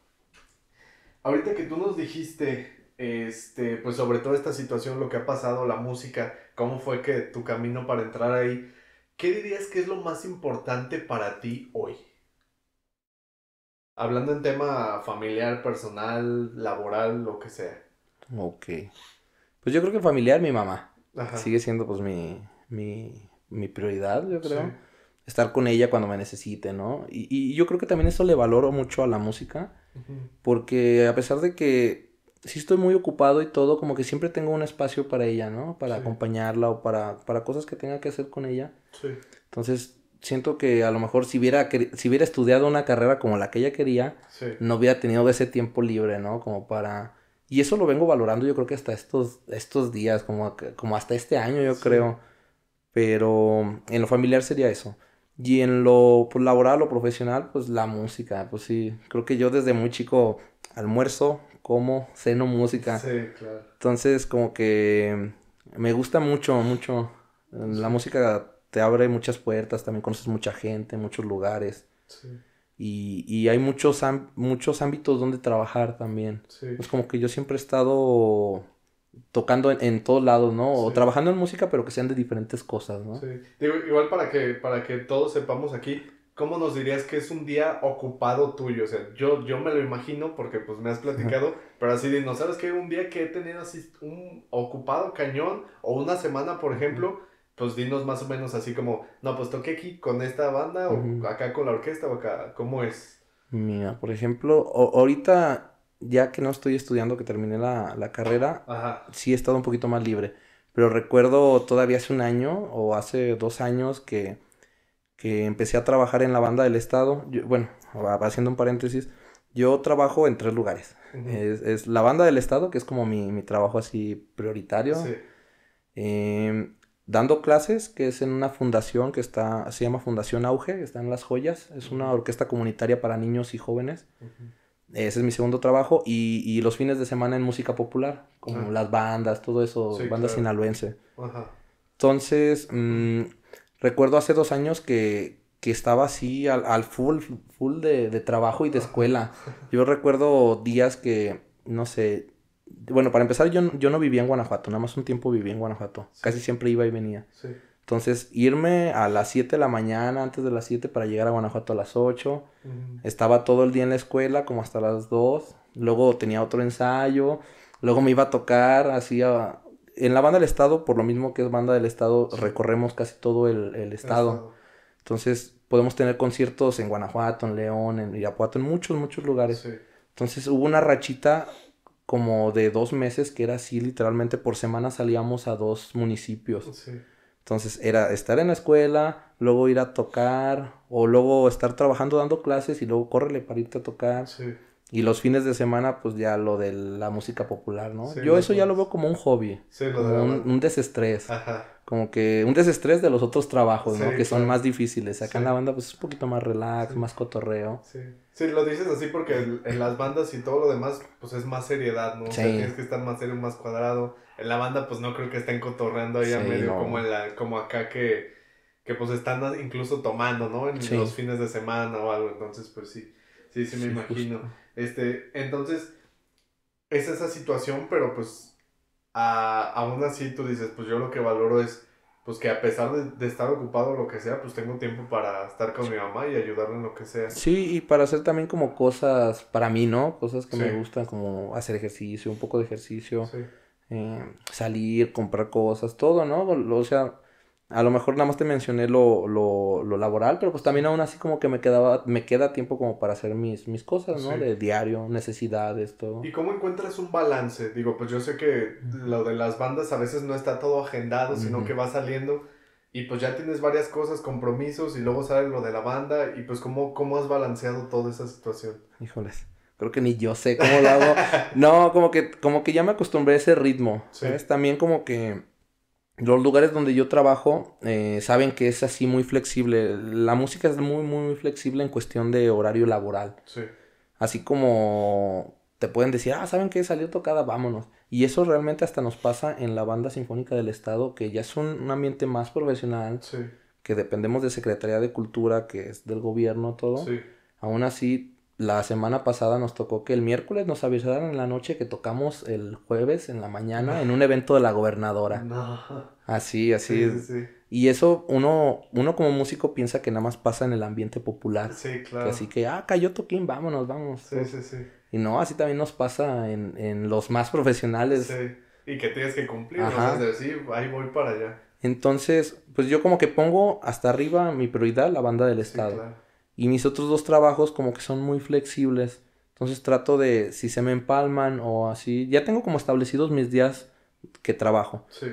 Speaker 1: Ahorita que tú nos dijiste, pues sobre toda esta situación, lo que ha pasado, la música, cómo fue que tu camino para entrar ahí, ¿qué dirías que es lo más importante para ti hoy? Hablando en tema familiar, personal, laboral, lo que sea.
Speaker 2: Ok. Pues yo creo que familiar, mi mamá.
Speaker 1: Ajá.
Speaker 2: Sigue siendo pues mi prioridad, yo creo.
Speaker 1: Sí.
Speaker 2: Estar con ella cuando me necesite, ¿no? Y yo creo que también eso le valoro mucho a la música. Porque a pesar de que sí estoy muy ocupado y todo, como que siempre tengo un espacio para ella, ¿no? Para acompañarla o para cosas que tenga que hacer con ella.
Speaker 1: Sí.
Speaker 2: Entonces, siento que a lo mejor si hubiera estudiado una carrera como la que ella quería,
Speaker 1: Sí.
Speaker 2: no hubiera tenido ese tiempo libre, ¿no? Como para... Y eso lo vengo valorando yo creo que hasta estos días, como hasta este año yo
Speaker 1: Sí.
Speaker 2: creo. Pero en lo familiar sería eso. Y en lo pues, laboral o profesional, pues la música. Pues sí, creo que yo desde muy chico almuerzo, como, ceno música.
Speaker 1: Sí, claro.
Speaker 2: Entonces como que me gusta mucho, mucho. La
Speaker 1: Sí.
Speaker 2: música te abre muchas puertas, también conoces mucha gente, muchos lugares.
Speaker 1: Sí.
Speaker 2: Y hay muchos ámbitos donde trabajar también.
Speaker 1: Sí.
Speaker 2: Es como que yo siempre he estado tocando en todos lados, ¿no? O
Speaker 1: Sí.
Speaker 2: trabajando en música, pero que sean de diferentes cosas, ¿no?
Speaker 1: Sí. Digo, igual para que todos sepamos aquí, ¿cómo nos dirías que es un día ocupado tuyo? O sea, yo me lo imagino porque pues me has platicado, pero así de, ¿no sabes qué? Un día que he tenido así un ocupado cañón o una semana, por ejemplo, pues dinos más o menos así como, no, pues toqué aquí con esta banda o
Speaker 2: Ujú.
Speaker 1: acá con la orquesta o acá, ¿cómo es?
Speaker 2: Mira, por ejemplo, ahorita, ya que no estoy estudiando, que terminé la carrera,
Speaker 1: Ajá.
Speaker 2: sí he estado un poquito más libre. Pero recuerdo todavía hace un año o hace 2 años que empecé a trabajar en la banda del estado. Bueno, haciendo un paréntesis, yo trabajo en 3 lugares.
Speaker 1: Ujú.
Speaker 2: Es la banda del estado, que es como mi trabajo así prioritario.
Speaker 1: Sí.
Speaker 2: Dando clases, que es en una fundación se llama Fundación Auge, está en Las Joyas. Es una
Speaker 1: Ujú.
Speaker 2: orquesta comunitaria para niños y jóvenes.
Speaker 1: Ujú.
Speaker 2: Ese es mi segundo trabajo. Y los fines de semana en música popular, como
Speaker 1: Ah,
Speaker 2: las bandas, todo eso,
Speaker 1: sí,
Speaker 2: banda
Speaker 1: claro.
Speaker 2: sinaloense.
Speaker 1: Ajá.
Speaker 2: Entonces, recuerdo hace 2 años que estaba así al full de trabajo y de
Speaker 1: Ajá.
Speaker 2: escuela. Yo recuerdo días que, no sé, bueno, para empezar yo no vivía en Guanajuato, nada más un tiempo viví en Guanajuato.
Speaker 1: Sí.
Speaker 2: Casi siempre iba y venía.
Speaker 1: Sí.
Speaker 2: Entonces, irme a las 7 de la mañana, antes de las 7 para llegar a Guanajuato a las 8.
Speaker 1: Ujú.
Speaker 2: Estaba todo el día en la escuela, como hasta las 2. Luego tenía otro ensayo. Luego me iba a tocar, en la banda del estado, por lo mismo que es banda del estado,
Speaker 1: Sí.
Speaker 2: recorremos casi todo el
Speaker 1: El
Speaker 2: estado.
Speaker 1: estado.
Speaker 2: Entonces, podemos tener conciertos en Guanajuato, en León, en Irapuato, en muchos, muchos lugares.
Speaker 1: Sí.
Speaker 2: Entonces, hubo una rachita como de 2 meses que era así, literalmente por semana salíamos a 2 municipios.
Speaker 1: Sí.
Speaker 2: Entonces era estar en la escuela, luego ir a tocar, o luego estar trabajando dando clases y luego córrele para irte a tocar.
Speaker 1: Sí.
Speaker 2: Y los fines de semana, pues ya lo de la música popular, ¿no?
Speaker 1: Sí,
Speaker 2: Yo
Speaker 1: las
Speaker 2: eso ya lo veo
Speaker 1: bandas.
Speaker 2: como un hobby,
Speaker 1: Sí, lo de
Speaker 2: como
Speaker 1: la
Speaker 2: un,
Speaker 1: banda.
Speaker 2: un desestrés,
Speaker 1: Ajá.
Speaker 2: como que un desestrés de los otros trabajos,
Speaker 1: Sí,
Speaker 2: ¿no? Que son
Speaker 1: claro.
Speaker 2: más difíciles. Acá
Speaker 1: Sí.
Speaker 2: en la banda, pues es un poquito más relax,
Speaker 1: Sí.
Speaker 2: más cotorreo.
Speaker 1: Sí. Sí, lo dices así porque en las bandas y todo lo demás, pues es más seriedad, ¿no? O sea,
Speaker 2: Sí,
Speaker 1: tienes que estar más serio, más cuadrado. En la banda, pues no creo que estén cotorreando ahí a
Speaker 2: sí,
Speaker 1: medio como
Speaker 2: no.
Speaker 1: como acá que pues están incluso tomando, ¿no? En los
Speaker 2: Sí,
Speaker 1: fines de semana o algo. Entonces, pues sí. Sí, sí me
Speaker 2: sí,
Speaker 1: imagino.
Speaker 2: justo.
Speaker 1: Entonces, es esa situación, pero pues aún así tú dices, pues yo lo que valoro es, pues que a pesar de estar ocupado o lo que sea, pues tengo tiempo para estar con mi mamá y ayudarle en lo que sea.
Speaker 2: Sí, y para hacer también como cosas para mí, ¿no? Cosas que
Speaker 1: Sí,
Speaker 2: me gustan, como hacer ejercicio, un poco de ejercicio,
Speaker 1: sí,
Speaker 2: salir, comprar cosas, todo, ¿no? O sea, a lo mejor nada más te mencioné lo laboral, pero pues
Speaker 1: sí,
Speaker 2: también aún así como que me queda tiempo como para hacer mis cosas,
Speaker 1: sí.
Speaker 2: ¿no? De diario, necesidades, todo.
Speaker 1: ¿Y cómo encuentras un balance? Digo, pues yo sé que
Speaker 2: Ujú,
Speaker 1: lo de las bandas a veces no está todo agendado, sino
Speaker 2: ujú.
Speaker 1: que va saliendo y pues ya tienes varias cosas, compromisos y luego sale lo de la banda y pues cómo has balanceado toda esa situación.
Speaker 2: Híjoles, creo que ni yo sé cómo lo hago. No, como que ya me acostumbré a ese ritmo,
Speaker 1: Sí,
Speaker 2: ¿sabes? También como que los lugares donde yo trabajo saben que es así muy flexible. La música es muy, muy, muy flexible en cuestión de horario laboral.
Speaker 1: sí,
Speaker 2: Así como te pueden decir, ¿saben qué? Salió tocada, vámonos. Y eso realmente hasta nos pasa en la Banda Sinfónica del Estado, que ya es un ambiente más profesional,
Speaker 1: sí,
Speaker 2: que dependemos de Secretaría de Cultura, que es del gobierno, todo.
Speaker 1: sí.
Speaker 2: Aún así, la semana pasada nos tocó que el miércoles nos avisaran en la noche que tocamos el jueves en la mañana en un evento de la gobernadora.
Speaker 1: No.
Speaker 2: Así,
Speaker 1: Sí,
Speaker 2: así.
Speaker 1: sí, sí.
Speaker 2: Y eso uno como músico piensa que nada más pasa en el ambiente popular.
Speaker 1: Sí,
Speaker 2: Que
Speaker 1: claro.
Speaker 2: así que, cayó Toquín, vámonos, vamos.
Speaker 1: Sí,
Speaker 2: Todos.
Speaker 1: sí, sí.
Speaker 2: Y no, así también nos pasa en los más profesionales.
Speaker 1: Sí. Y que tienes que cumplir, ¿no? O sea, es
Speaker 2: Ajá.
Speaker 1: decir, ahí voy para allá.
Speaker 2: Entonces, pues yo como que pongo hasta arriba mi prioridad, la banda del
Speaker 1: Sí,
Speaker 2: estado.
Speaker 1: claro.
Speaker 2: Y mis otros 2 trabajos como que son muy flexibles. Entonces trato de, si se me empalman o así, ya tengo como establecidos mis días que trabajo.
Speaker 1: Sí,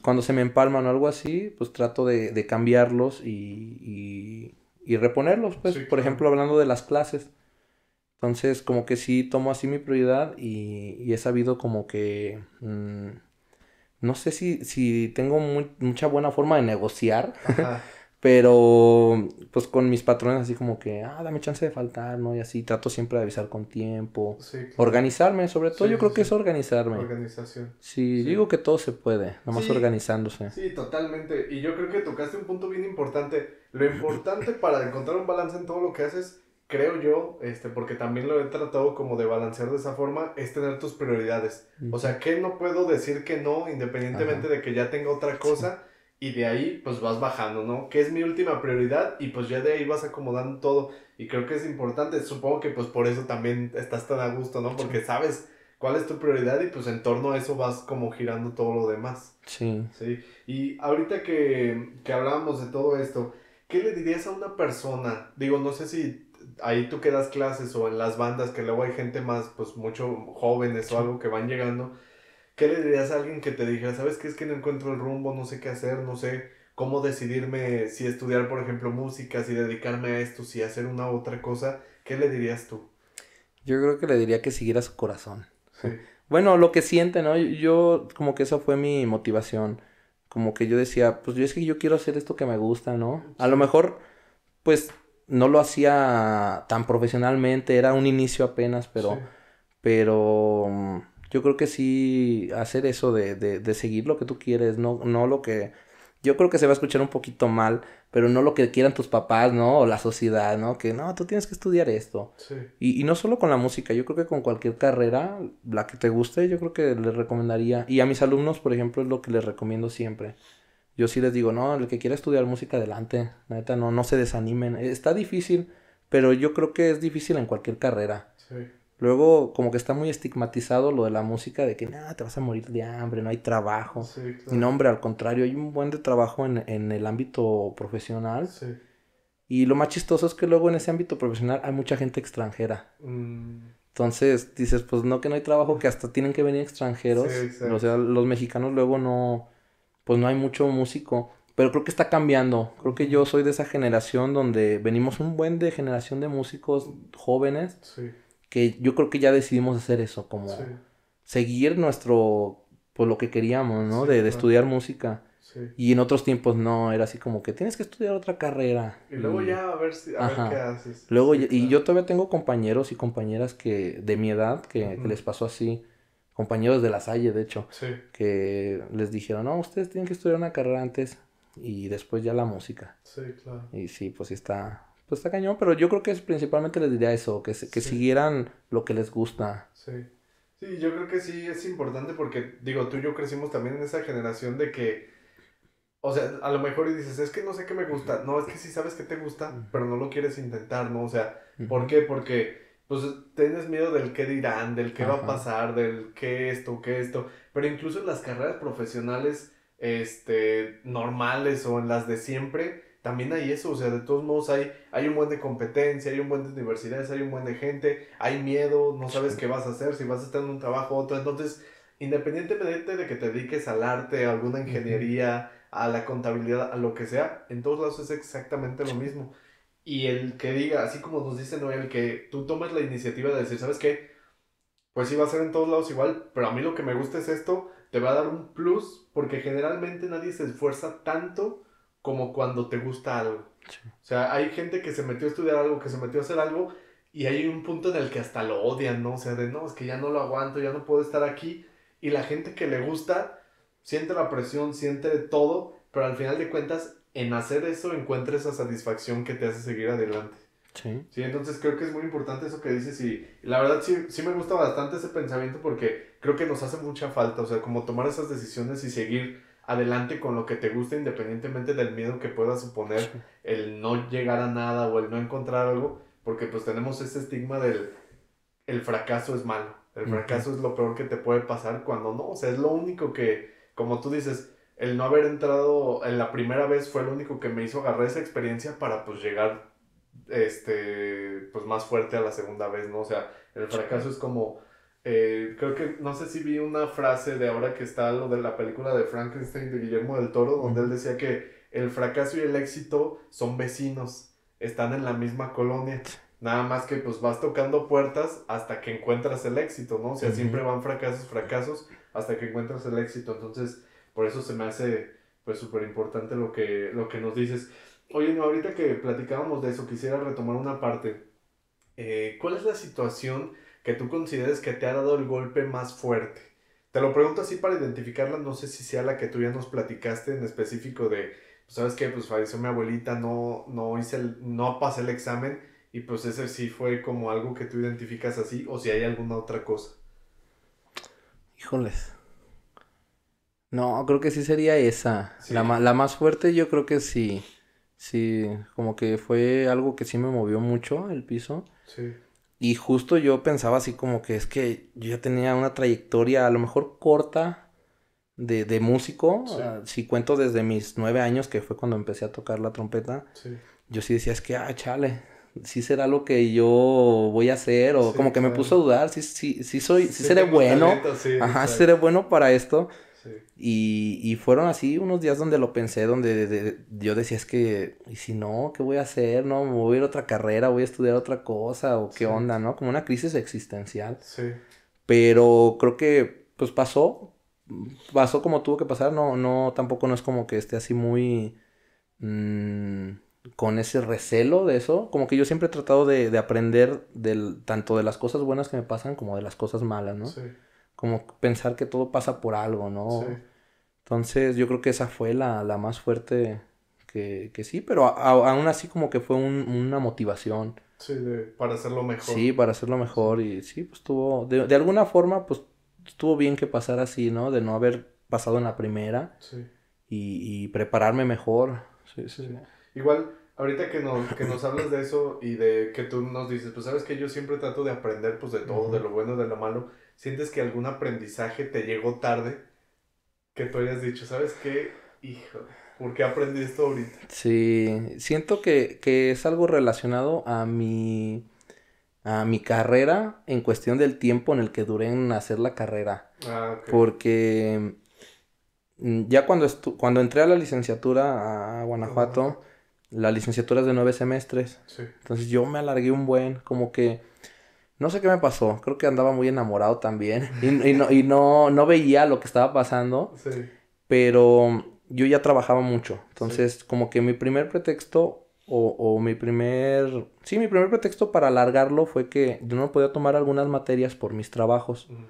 Speaker 2: cuando se me empalman o algo así, pues trato de cambiarlos y reponerlos, pues,
Speaker 1: Sí,
Speaker 2: por
Speaker 1: claro.
Speaker 2: ejemplo, hablando de las clases. Entonces, como que sí tomo así mi prioridad y he sabido como que, no sé si tengo mucha buena forma de negociar,
Speaker 1: Ajá.
Speaker 2: pero pues con mis patrones así como que, dame chance de faltar, ¿no? Y así trato siempre de avisar con tiempo,
Speaker 1: Sí, claro.
Speaker 2: organizarme, sobre todo
Speaker 1: Sí,
Speaker 2: yo
Speaker 1: sí,
Speaker 2: creo que
Speaker 1: sí.
Speaker 2: es organizarme.
Speaker 1: Organización.
Speaker 2: Sí,
Speaker 1: Sí.
Speaker 2: digo que todo se puede, nomás
Speaker 1: Sí,
Speaker 2: organizándose.
Speaker 1: sí, totalmente. Y yo creo que tocaste un punto bien importante. Lo importante para encontrar un balance en todo lo que haces, creo yo, porque también lo he tratado como de balancear de esa forma, es tener tus prioridades. O
Speaker 2: Ujú.
Speaker 1: sea, que no puedo decir que no, independientemente
Speaker 2: Ajá,
Speaker 1: de que ya tenga otra
Speaker 2: sí,
Speaker 1: cosa, y de ahí pues vas bajando, ¿no? Que es mi última prioridad y pues ya de ahí vas acomodando todo. Y creo que es importante. Supongo que pues por eso también estás tan a gusto, ¿no?
Speaker 2: sí,
Speaker 1: Porque sabes cuál es tu prioridad y pues en torno a eso vas como girando todo lo demás.
Speaker 2: sí.
Speaker 1: Sí, y ahorita que hablábamos de todo esto, ¿qué le dirías a una persona? Digo, no sé si ahí tú que das clases o en las bandas, que luego hay gente más, pues mucho jóvenes o
Speaker 2: Sí.
Speaker 1: algo que van llegando, ¿qué le dirías a alguien que te dijera, sabes qué es que no encuentro el rumbo, no sé qué hacer, no sé cómo decidirme si estudiar, por ejemplo, música, si dedicarme a esto, si hacer una u otra cosa? ¿Qué le dirías tú?
Speaker 2: Yo creo que le diría que siguiera su corazón.
Speaker 1: Sí,
Speaker 2: Bueno, lo que siente, ¿no? Yo como que esa fue mi motivación. Como que yo decía, pues yo es que yo quiero hacer esto que me gusta, ¿no? A lo
Speaker 1: sí,
Speaker 2: mejor, pues no lo hacía tan profesionalmente, era un inicio apenas,
Speaker 1: sí,
Speaker 2: pero yo creo que sí hacer eso de seguir lo que tú quieres, no lo que... Yo creo que se va a escuchar un poquito mal, pero no lo que quieran tus papás, ¿no? O la sociedad, ¿no? Que no, tú tienes que estudiar esto.
Speaker 1: sí,
Speaker 2: Y no solo con la música, yo creo que con cualquier carrera, la que te guste, yo creo que les recomendaría. Y a mis alumnos, por ejemplo, es lo que les recomiendo siempre. Yo sí les digo, no, el que quiera estudiar música, adelante. La neta, no se desanimen. Está difícil, pero yo creo que es difícil en cualquier carrera.
Speaker 1: sí,
Speaker 2: Luego, como que está muy estigmatizado lo de la música, de que nada, te vas a morir de hambre, no hay trabajo.
Speaker 1: sí,
Speaker 2: Y no,
Speaker 1: claro,
Speaker 2: hombre, al contrario, hay un buen de trabajo en el ámbito profesional.
Speaker 1: sí.
Speaker 2: Y lo más chistoso es que luego en ese ámbito profesional hay mucha gente extranjera.
Speaker 1: Mm,
Speaker 2: Entonces dices, pues no que no hay trabajo, que hasta tienen que venir
Speaker 1: sí,
Speaker 2: extranjeros. O
Speaker 1: exacto.
Speaker 2: sea, los mexicanos luego no, pues no hay mucho músico. Pero creo que está cambiando. Creo que
Speaker 1: Ujú,
Speaker 2: yo soy de esa generación donde venimos un buen de generación de músicos jóvenes
Speaker 1: sí,
Speaker 2: que yo creo que ya decidimos hacer eso,
Speaker 1: sí,
Speaker 2: como seguir nuestro, pues lo que queríamos, ¿no?
Speaker 1: sí,
Speaker 2: De
Speaker 1: claro,
Speaker 2: estudiar música.
Speaker 1: sí.
Speaker 2: Y en otros tiempos no, era así como que tienes que estudiar otra carrera.
Speaker 1: Y luego
Speaker 2: Y,
Speaker 1: ya a ver si, a ver qué
Speaker 2: ajá.
Speaker 1: haces.
Speaker 2: Luego,
Speaker 1: Sí,
Speaker 2: y
Speaker 1: claro.
Speaker 2: yo todavía tengo compañeros y compañeras que de mi edad que
Speaker 1: Ujú,
Speaker 2: les pasó así, compañeros de la Salle, de hecho,
Speaker 1: sí,
Speaker 2: que les dijeron, no, ustedes tienen que estudiar una carrera antes y después ya la música.
Speaker 1: sí, claro.
Speaker 2: Y sí, pues está cañón, pero yo creo que principalmente les diría eso, que
Speaker 1: Sí,
Speaker 2: siguieran lo que les gusta.
Speaker 1: sí. Sí, yo creo que sí es importante porque, digo, tú y yo crecimos también en esa generación de que, o sea, a lo mejor y dices, es que no sé qué me gusta. No, es que sí sabes que te gusta,
Speaker 2: Ujú,
Speaker 1: pero no lo quieres intentar, ¿no? O sea, ¿por
Speaker 2: ujú.
Speaker 1: qué? Porque, pues, tienes miedo del qué dirán, del qué va a
Speaker 2: Ajá.
Speaker 1: pasar, del qué esto, qué esto. Pero incluso en las carreras profesionales, normales o en las de siempre, también hay eso. O sea, de todos modos hay un buen de competencia, hay un buen de universidades, hay un buen de gente, hay miedo, no sabes
Speaker 2: Sí.
Speaker 1: qué vas a hacer, si vas a estar en un trabajo o otro. Entonces, independientemente de que te dediques al arte, a alguna
Speaker 2: Ujú,
Speaker 1: ingeniería, a la contabilidad, a lo que sea, en todos lados es exactamente lo
Speaker 2: sí.
Speaker 1: mismo. Y el que diga, así como nos dice Noel, que tú tomes la iniciativa de decir, ¿sabes qué? Pues sí va a ser en todos lados igual, pero a mí lo que me gusta es esto, te va a dar un plus, porque generalmente nadie se esfuerza tanto como cuando te gusta algo.
Speaker 2: Sí.
Speaker 1: O sea, hay gente que se metió a estudiar algo, que se metió a hacer algo, y hay un punto en el que hasta lo odian, ¿no? O sea, de no, es que ya no lo aguanto, ya no puedo estar aquí. Y la gente que le gusta siente la presión, siente de todo, pero al final de cuentas, en hacer eso encuentra esa satisfacción que te hace seguir adelante.
Speaker 2: Sí.
Speaker 1: Sí, entonces creo que es muy importante eso que dices y la verdad sí, sí me gusta bastante ese pensamiento porque creo que nos hace mucha falta, o sea, como tomar esas decisiones y seguir adelante con lo que te gusta independientemente del miedo que pueda suponer
Speaker 2: Sí.
Speaker 1: el no llegar a nada o el no encontrar algo, porque pues tenemos ese estigma del el fracaso es malo, el
Speaker 2: Ujú,
Speaker 1: fracaso es lo peor que te puede pasar cuando no, o sea, es lo único que, como tú dices, el no haber entrado en la primera vez fue lo único que me hizo agarrar esa experiencia para pues llegar pues más fuerte a la segunda vez, ¿no? O sea, el
Speaker 2: sí.
Speaker 1: fracaso es como Creo que, no sé si vi una frase de ahora que está lo de la película de Frankenstein de Guillermo del Toro, donde él decía que el fracaso y el éxito son vecinos, están en la misma colonia. Nada más que pues vas tocando puertas hasta que encuentras el éxito, ¿no? O sea, siempre van fracasos, fracasos, hasta que encuentras el éxito. Entonces, por eso se me hace pues súper importante lo que nos dices. Oye, no, ahorita que platicábamos de eso, quisiera retomar una parte. ¿Cuál es la situación que tú consideres que te ha dado el golpe más fuerte? Te lo pregunto así para identificarla, no sé si sea la que tú ya nos platicaste en específico de, pues, ¿sabes qué? Pues falleció mi abuelita, no pasé el examen y pues ese sí fue como algo que tú identificas así o si hay alguna otra cosa.
Speaker 2: Híjoles. No, creo que sí sería esa.
Speaker 1: Sí,
Speaker 2: La más fuerte yo creo que sí. Sí, como que fue algo que sí me movió mucho el piso.
Speaker 1: sí,
Speaker 2: Y justo yo pensaba así como que es que yo ya tenía una trayectoria a lo mejor corta de músico.
Speaker 1: sí,
Speaker 2: Si cuento desde mis 9 años, que fue cuando empecé a tocar la trompeta,
Speaker 1: sí,
Speaker 2: yo sí decía, es que, chale, sí será lo que yo voy a hacer. O
Speaker 1: sí,
Speaker 2: como que me puse a
Speaker 1: claro.
Speaker 2: dudar, sí
Speaker 1: Sí
Speaker 2: seré
Speaker 1: tengo
Speaker 2: bueno.
Speaker 1: talento, sí,
Speaker 2: Ajá, sí
Speaker 1: exacto.
Speaker 2: seré bueno para esto.
Speaker 1: Sí,
Speaker 2: Y fueron así unos días donde lo pensé, donde yo decía, es que, ¿y si no? ¿Qué voy a hacer? ¿No? ¿Me voy a ir a otra carrera? ¿Voy a estudiar otra cosa? ¿O qué
Speaker 1: sí,
Speaker 2: onda? ¿No? Como una crisis existencial.
Speaker 1: sí,
Speaker 2: Pero creo que, pues pasó como tuvo que pasar, tampoco no es como que esté así muy mm, con ese recelo de eso. Como que yo siempre he tratado de aprender tanto de las cosas buenas que me pasan como de las cosas malas, ¿no?
Speaker 1: sí,
Speaker 2: Como pensar que todo pasa por algo,
Speaker 1: sí.
Speaker 2: ¿no? Entonces yo creo que esa fue la más fuerte que sí, pero aún así como que fue una motivación,
Speaker 1: Sí, para hacerlo
Speaker 2: sí,
Speaker 1: mejor.
Speaker 2: para hacerlo
Speaker 1: Sí,
Speaker 2: mejor y sí, pues de alguna forma, pues estuvo bien que pasara así, ¿no? De no haber pasado en la primera
Speaker 1: sí,
Speaker 2: y prepararme mejor, sí, sí, sí.
Speaker 1: sí. Igual, ahorita que nos hablas de eso y de que tú nos dices, pues sabes que yo siempre trato de aprender pues de todo, de
Speaker 2: Ujú.
Speaker 1: lo bueno, de lo malo. ¿Sientes que algún aprendizaje te llegó tarde? Que tú hayas dicho, ¿sabes qué? Híjole, ¿por qué aprendí esto ahorita?
Speaker 2: Sí, siento que es algo relacionado a mi carrera en cuestión del tiempo en el que duré en hacer la carrera.
Speaker 1: Ah, ok.
Speaker 2: Porque ya cuando entré a la licenciatura a
Speaker 1: A
Speaker 2: Guanajuato,
Speaker 1: Guanajuato.
Speaker 2: la licenciatura es de 9 semestres.
Speaker 1: Sí,
Speaker 2: Entonces yo me alargué un buen, como que, no sé qué me pasó, creo que andaba muy enamorado también y no veía lo que estaba pasando,
Speaker 1: sí,
Speaker 2: pero yo ya trabajaba mucho.
Speaker 1: sí.
Speaker 2: Entonces como que mi primer pretexto sí, mi primer pretexto para alargarlo fue que yo no podía tomar algunas materias por mis trabajos.
Speaker 1: Ujú,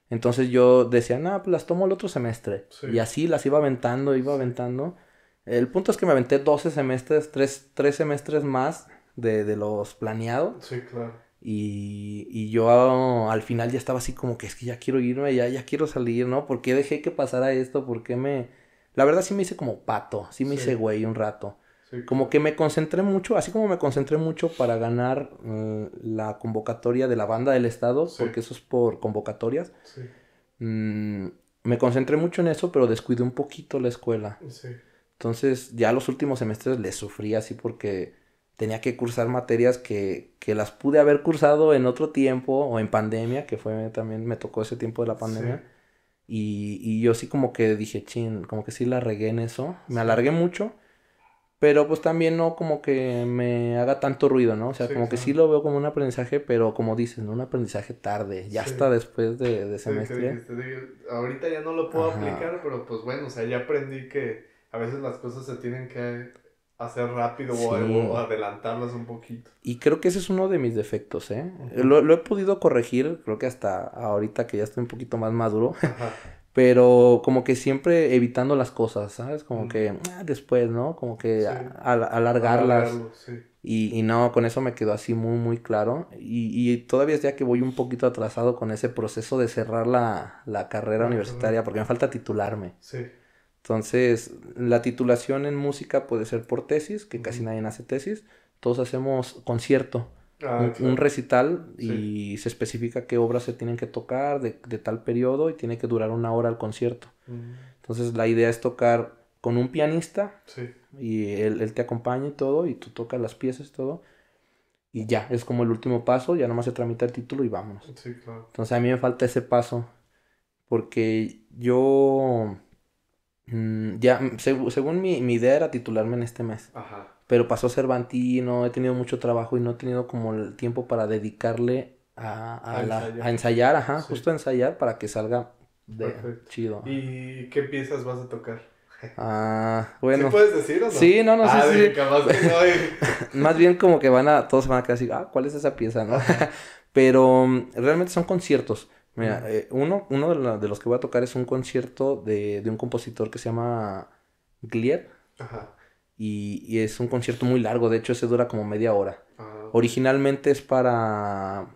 Speaker 2: Entonces yo decía, no, pues las tomo el otro semestre.
Speaker 1: sí,
Speaker 2: Y así las iba aventando, iba
Speaker 1: sí,
Speaker 2: aventando. El punto es que me aventé 12 semestres, tres semestres más de los planeados.
Speaker 1: sí, claro.
Speaker 2: Y yo al final ya estaba así como que es que ya quiero irme, ya quiero salir, ¿no? ¿Por qué dejé que pasara esto? ¿Por qué me...? La verdad sí me hice como pato, sí me
Speaker 1: Sí,
Speaker 2: hice güey un rato.
Speaker 1: sí,
Speaker 2: Como
Speaker 1: claro.
Speaker 2: que me concentré mucho, así como me concentré mucho para ganar la convocatoria de la banda del estado,
Speaker 1: Sí,
Speaker 2: porque eso es por convocatorias.
Speaker 1: sí,
Speaker 2: Mm, Me concentré mucho en eso, pero descuidé un poquito la escuela.
Speaker 1: sí,
Speaker 2: Entonces, ya los últimos semestres les sufrí así porque tenía que cursar materias que las pude haber cursado en otro tiempo o en pandemia, que fue también me tocó ese tiempo de la
Speaker 1: sí,
Speaker 2: pandemia. Y yo sí como que dije, chin, como que sí la regué en eso. Me
Speaker 1: sí,
Speaker 2: alargué mucho, pero pues también no como que me haga tanto ruido, ¿no? O sea,
Speaker 1: sí,
Speaker 2: como que sí
Speaker 1: claro.
Speaker 2: lo veo como un aprendizaje, pero como dices, ¿no? Un aprendizaje tarde, ya
Speaker 1: Sí,
Speaker 2: hasta después de
Speaker 1: sí, que
Speaker 2: semestre.
Speaker 1: dijiste, ahorita ya no lo puedo
Speaker 2: Ajá.
Speaker 1: aplicar, pero pues bueno, o sea, ya aprendí que a veces las cosas se tienen que hacer rápido o
Speaker 2: Sí.
Speaker 1: adelantarlas un poquito.
Speaker 2: Y creo que ese es uno de mis defectos, ¿eh?
Speaker 1: Ujú,
Speaker 2: Lo he podido corregir, creo que hasta ahorita que ya estoy un poquito más maduro,
Speaker 1: ajá,
Speaker 2: pero como que siempre evitando las cosas, ¿sabes? Como
Speaker 1: mm,
Speaker 2: que después, ¿no? Como que
Speaker 1: sí,
Speaker 2: alargarlas.
Speaker 1: alargarlo, sí,
Speaker 2: Y no, con eso me quedó así muy, muy claro. Y todavía es ya que voy un poquito atrasado con ese proceso de cerrar la carrera
Speaker 1: la carrera,
Speaker 2: universitaria, porque me falta titularme.
Speaker 1: sí,
Speaker 2: Entonces, la titulación en música puede ser por tesis, que casi
Speaker 1: ujú,
Speaker 2: nadie hace tesis. Todos hacemos concierto,
Speaker 1: ah,
Speaker 2: un
Speaker 1: claro,
Speaker 2: recital
Speaker 1: sí,
Speaker 2: y se especifica qué obras se tienen que tocar de tal periodo y tiene que durar 1 hora el concierto.
Speaker 1: mm,
Speaker 2: Entonces, la idea es tocar con un pianista
Speaker 1: sí,
Speaker 2: y él te acompaña y todo y tú tocas las piezas y todo. y ya, es como el último paso, ya nomás se tramita el título y vámonos.
Speaker 1: Sí, claro.
Speaker 2: Entonces a mí me falta ese paso, porque yo, ya, según mi idea era titularme en este mes,
Speaker 1: Ajá.
Speaker 2: pero pasó Cervantino, he tenido mucho trabajo y no he tenido como el tiempo para dedicarle a ensayar, ajá,
Speaker 1: Sí.
Speaker 2: justo a ensayar para que salga
Speaker 1: Perfecto.
Speaker 2: chido.
Speaker 1: ¿Y qué piezas vas a tocar?
Speaker 2: Bueno.
Speaker 1: ¿Sí puedes decir o no?
Speaker 2: Sí, no, sí, sí.
Speaker 1: Capaz que no.
Speaker 2: Más bien como que todos van a quedar así, ¿cuál es esa pieza, no? Pero realmente son conciertos. Mira, uno de los que voy a tocar es un concierto de un compositor que se llama Glier.
Speaker 1: Ajá.
Speaker 2: Y es un concierto muy largo, de hecho ese dura como media hora.
Speaker 1: Ah, ok.
Speaker 2: Originalmente es para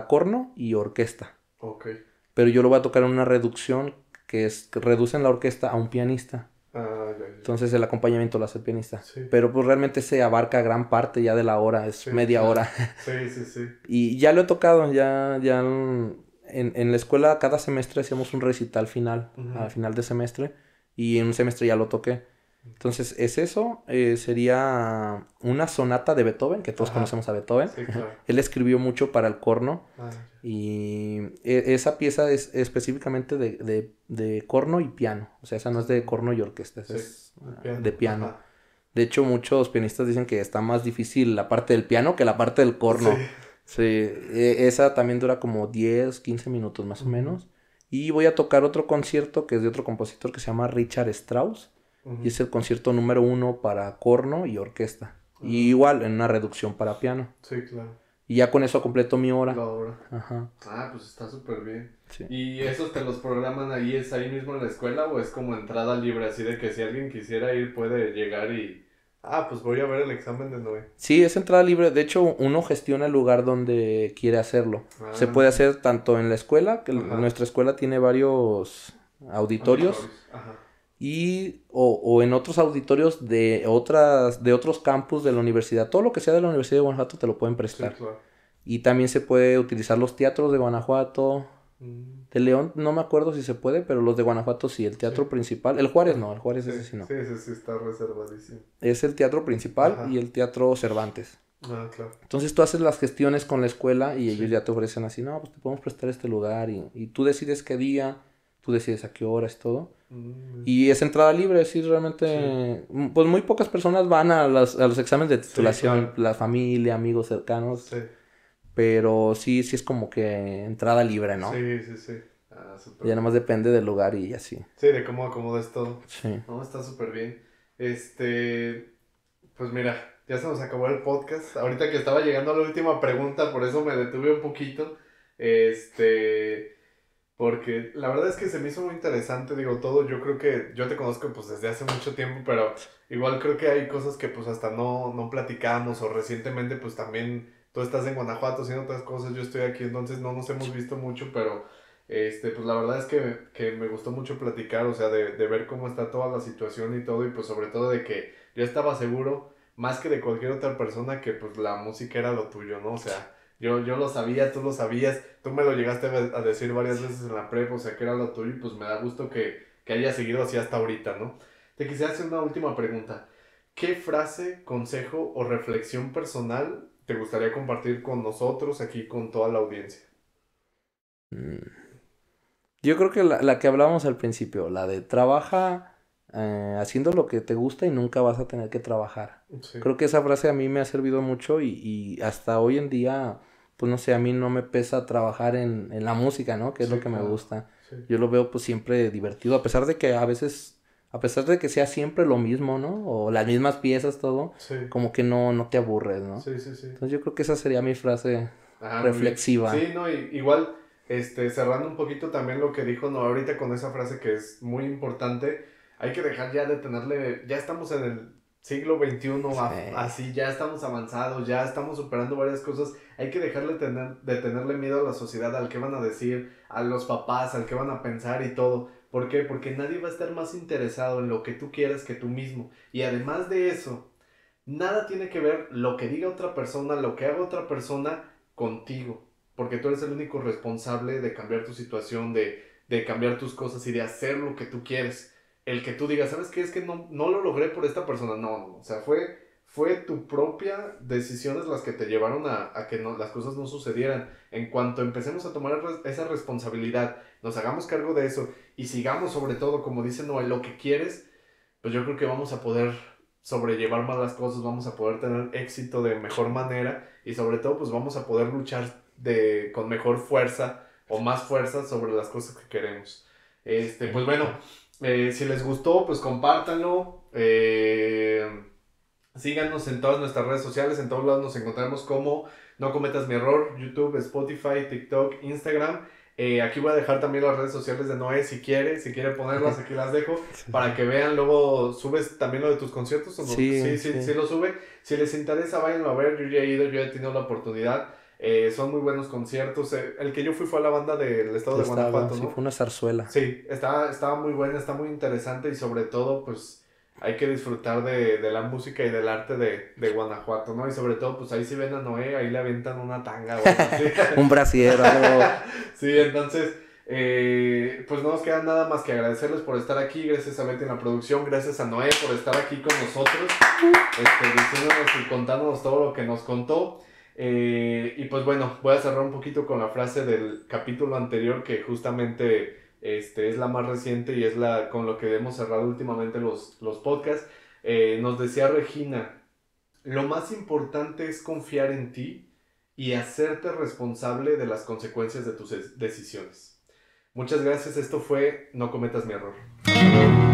Speaker 2: corno y orquesta.
Speaker 1: Ok.
Speaker 2: Pero yo lo voy a tocar en una reducción que reducen la orquesta a un pianista.
Speaker 1: Ya.
Speaker 2: Entonces el acompañamiento lo hace el pianista.
Speaker 1: Sí.
Speaker 2: Pero pues realmente se abarca gran parte ya de la hora, es
Speaker 1: Sí,
Speaker 2: media
Speaker 1: claro.
Speaker 2: hora.
Speaker 1: Sí.
Speaker 2: Y ya lo he tocado, ya en la escuela cada semestre hacíamos un recital final, al final de semestre, y en un semestre ya lo toqué. Entonces es eso, sería una sonata de Beethoven, que todos conocemos a Beethoven.
Speaker 1: Sí, claro.
Speaker 2: Él escribió mucho para el corno.
Speaker 1: Ya.
Speaker 2: Y esa pieza es específicamente de corno y piano. O sea, esa no es de corno y orquesta, esa es de piano.
Speaker 1: Ajá.
Speaker 2: De hecho, muchos pianistas dicen que está más difícil la parte del piano que la parte del corno.
Speaker 1: Sí.
Speaker 2: Sí, esa también dura como 10, 15 minutos más o menos. Y voy a tocar otro concierto que es de otro compositor que se llama Richard Strauss. Y es el concierto número 1 para corno y orquesta. Y igual en una reducción para piano.
Speaker 1: Sí, claro.
Speaker 2: Y ya con eso completo mi hora.
Speaker 1: La hora.
Speaker 2: Ajá.
Speaker 1: Pues está súper bien.
Speaker 2: Sí.
Speaker 1: ¿Y esos te los programan ahí, es ahí mismo en la escuela o es como entrada libre, así de que si alguien quisiera ir puede llegar y... pues voy a ver el examen de Noé.
Speaker 2: Sí, es entrada libre. De hecho, uno gestiona el lugar donde quiere hacerlo. Se puede hacer tanto en la escuela, que nuestra escuela tiene varios auditorios.
Speaker 1: Ajá.
Speaker 2: O en otros auditorios de otros campus de la universidad. Todo lo que sea de la Universidad de Guanajuato te lo pueden prestar.
Speaker 1: Sí, claro.
Speaker 2: Y también se puede utilizar los teatros de Guanajuato. De León no me acuerdo si se puede, pero los de Guanajuato sí. El teatro principal. El Juárez no, el Juárez ese sí no.
Speaker 1: Sí, ese sí está reservadísimo.
Speaker 2: Es el teatro principal y el teatro Cervantes.
Speaker 1: Claro.
Speaker 2: Entonces tú haces las gestiones con la escuela y ellos ya te ofrecen así, no, pues te podemos prestar este lugar y tú decides qué día, tú decides a qué horas, todo. Y es entrada libre, sí, realmente, pues muy pocas personas van a los exámenes de titulación,
Speaker 1: claro.
Speaker 2: La familia, amigos cercanos,
Speaker 1: Sí.
Speaker 2: pero sí es como que entrada libre, ¿no?
Speaker 1: Sí. Súper
Speaker 2: Ya nada más depende del lugar y así.
Speaker 1: Sí, de cómo acomodas todo.
Speaker 2: Sí.
Speaker 1: No, está súper bien. Pues mira, ya se nos acabó el podcast. Ahorita que estaba llegando a la última pregunta, por eso me detuve un poquito. Porque la verdad es que se me hizo muy interesante, digo, todo. Yo creo que yo te conozco pues desde hace mucho tiempo, pero igual creo que hay cosas que pues hasta no platicamos o recientemente pues también tú estás en Guanajuato haciendo otras cosas, yo estoy aquí, entonces no nos hemos visto mucho, pero pues la verdad es que me gustó mucho platicar, o sea, de ver cómo está toda la situación y todo, y pues sobre todo de que yo estaba seguro, más que de cualquier otra persona, que pues la música era lo tuyo, ¿no? O sea, yo lo sabía, tú lo sabías, tú me lo llegaste a decir varias veces en la prepa, o sea, que era lo tuyo, y pues me da gusto que haya seguido así hasta ahorita, ¿no? Te quisiera hacer una última pregunta. ¿Qué frase, consejo o reflexión personal te gustaría compartir con nosotros, aquí con toda la audiencia?
Speaker 2: Yo creo que la que hablábamos al principio, la de trabaja haciendo lo que te gusta y nunca vas a tener que trabajar.
Speaker 1: Sí.
Speaker 2: Creo que esa frase a mí me ha servido mucho y hasta hoy en día, pues no sé, a mí no me pesa trabajar en la música, ¿no? Que es
Speaker 1: Sí,
Speaker 2: lo que me
Speaker 1: claro.
Speaker 2: gusta.
Speaker 1: Sí.
Speaker 2: Yo lo veo pues siempre divertido, a pesar de que a veces, a pesar de que sea siempre lo mismo, ¿no? O las mismas piezas, todo,
Speaker 1: Sí.
Speaker 2: como que no te aburres, ¿no?
Speaker 1: Sí.
Speaker 2: Entonces yo creo que esa sería mi frase
Speaker 1: Muy
Speaker 2: reflexiva.
Speaker 1: bien. Sí, no, igual, cerrando un poquito también lo que dijo, no, ahorita con esa frase que es muy importante, hay que dejar ya de tenerle, ya estamos en el siglo XXI, así, ya estamos avanzados, ya estamos superando varias cosas, hay que dejarle de tenerle miedo a la sociedad, al que van a decir, a los papás, al que van a pensar y todo. ¿Por qué? Porque nadie va a estar más interesado en lo que tú quieras que tú mismo. Y además de eso, nada tiene que ver lo que diga otra persona, lo que haga otra persona contigo, porque tú eres el único responsable de cambiar tu situación, de cambiar tus cosas y de hacer lo que tú quieres. El que tú digas, ¿sabes qué? Es que no lo logré por esta persona. No, o sea, fue tu propia decisiones las que te llevaron a que las cosas no sucedieran. En cuanto empecemos a tomar esa responsabilidad, nos hagamos cargo de eso y sigamos sobre todo, como dice Noel, lo que quieres, pues yo creo que vamos a poder sobrellevar más las cosas, vamos a poder tener éxito de mejor manera y sobre todo pues vamos a poder luchar con mejor fuerza o más fuerza sobre las cosas que queremos. Pues bueno, si les gustó, pues compártanlo. Síganos en todas nuestras redes sociales, en todos lados nos encontramos como No Cometas Mi Error, YouTube, Spotify, TikTok, Instagram. Aquí voy a dejar también las redes sociales de Noé si quiere ponerlas, aquí las dejo, para que vean. Luego subes también lo de tus conciertos, ¿o no? Sí lo sube. Si les interesa, váyanlo a ver. Yo ya he ido, yo he tenido la oportunidad. Son muy buenos conciertos. El que yo fui a la banda del estado de Guanajuato, ¿no?
Speaker 2: Sí, fue una zarzuela.
Speaker 1: Sí, estaba muy buena, está muy interesante y sobre todo, pues, hay que disfrutar de la música y del arte de Guanajuato, ¿no? Y sobre todo, pues, ahí si ven a Noé, ahí le avientan una tanga o algo así.
Speaker 2: Un brasier, algo.
Speaker 1: Sí, entonces, pues no nos queda nada más que agradecerles por estar aquí. Gracias a Betty en la producción, gracias a Noé por estar aquí con nosotros, diciéndonos y contándonos todo lo que nos contó. Y pues bueno, voy a cerrar un poquito con la frase del capítulo anterior, que justamente es la más reciente y es con lo que hemos cerrado últimamente los podcasts. Nos decía Regina: lo más importante es confiar en ti y hacerte responsable de las consecuencias de tus decisiones. Muchas gracias, esto fue No Cometas Mi Error.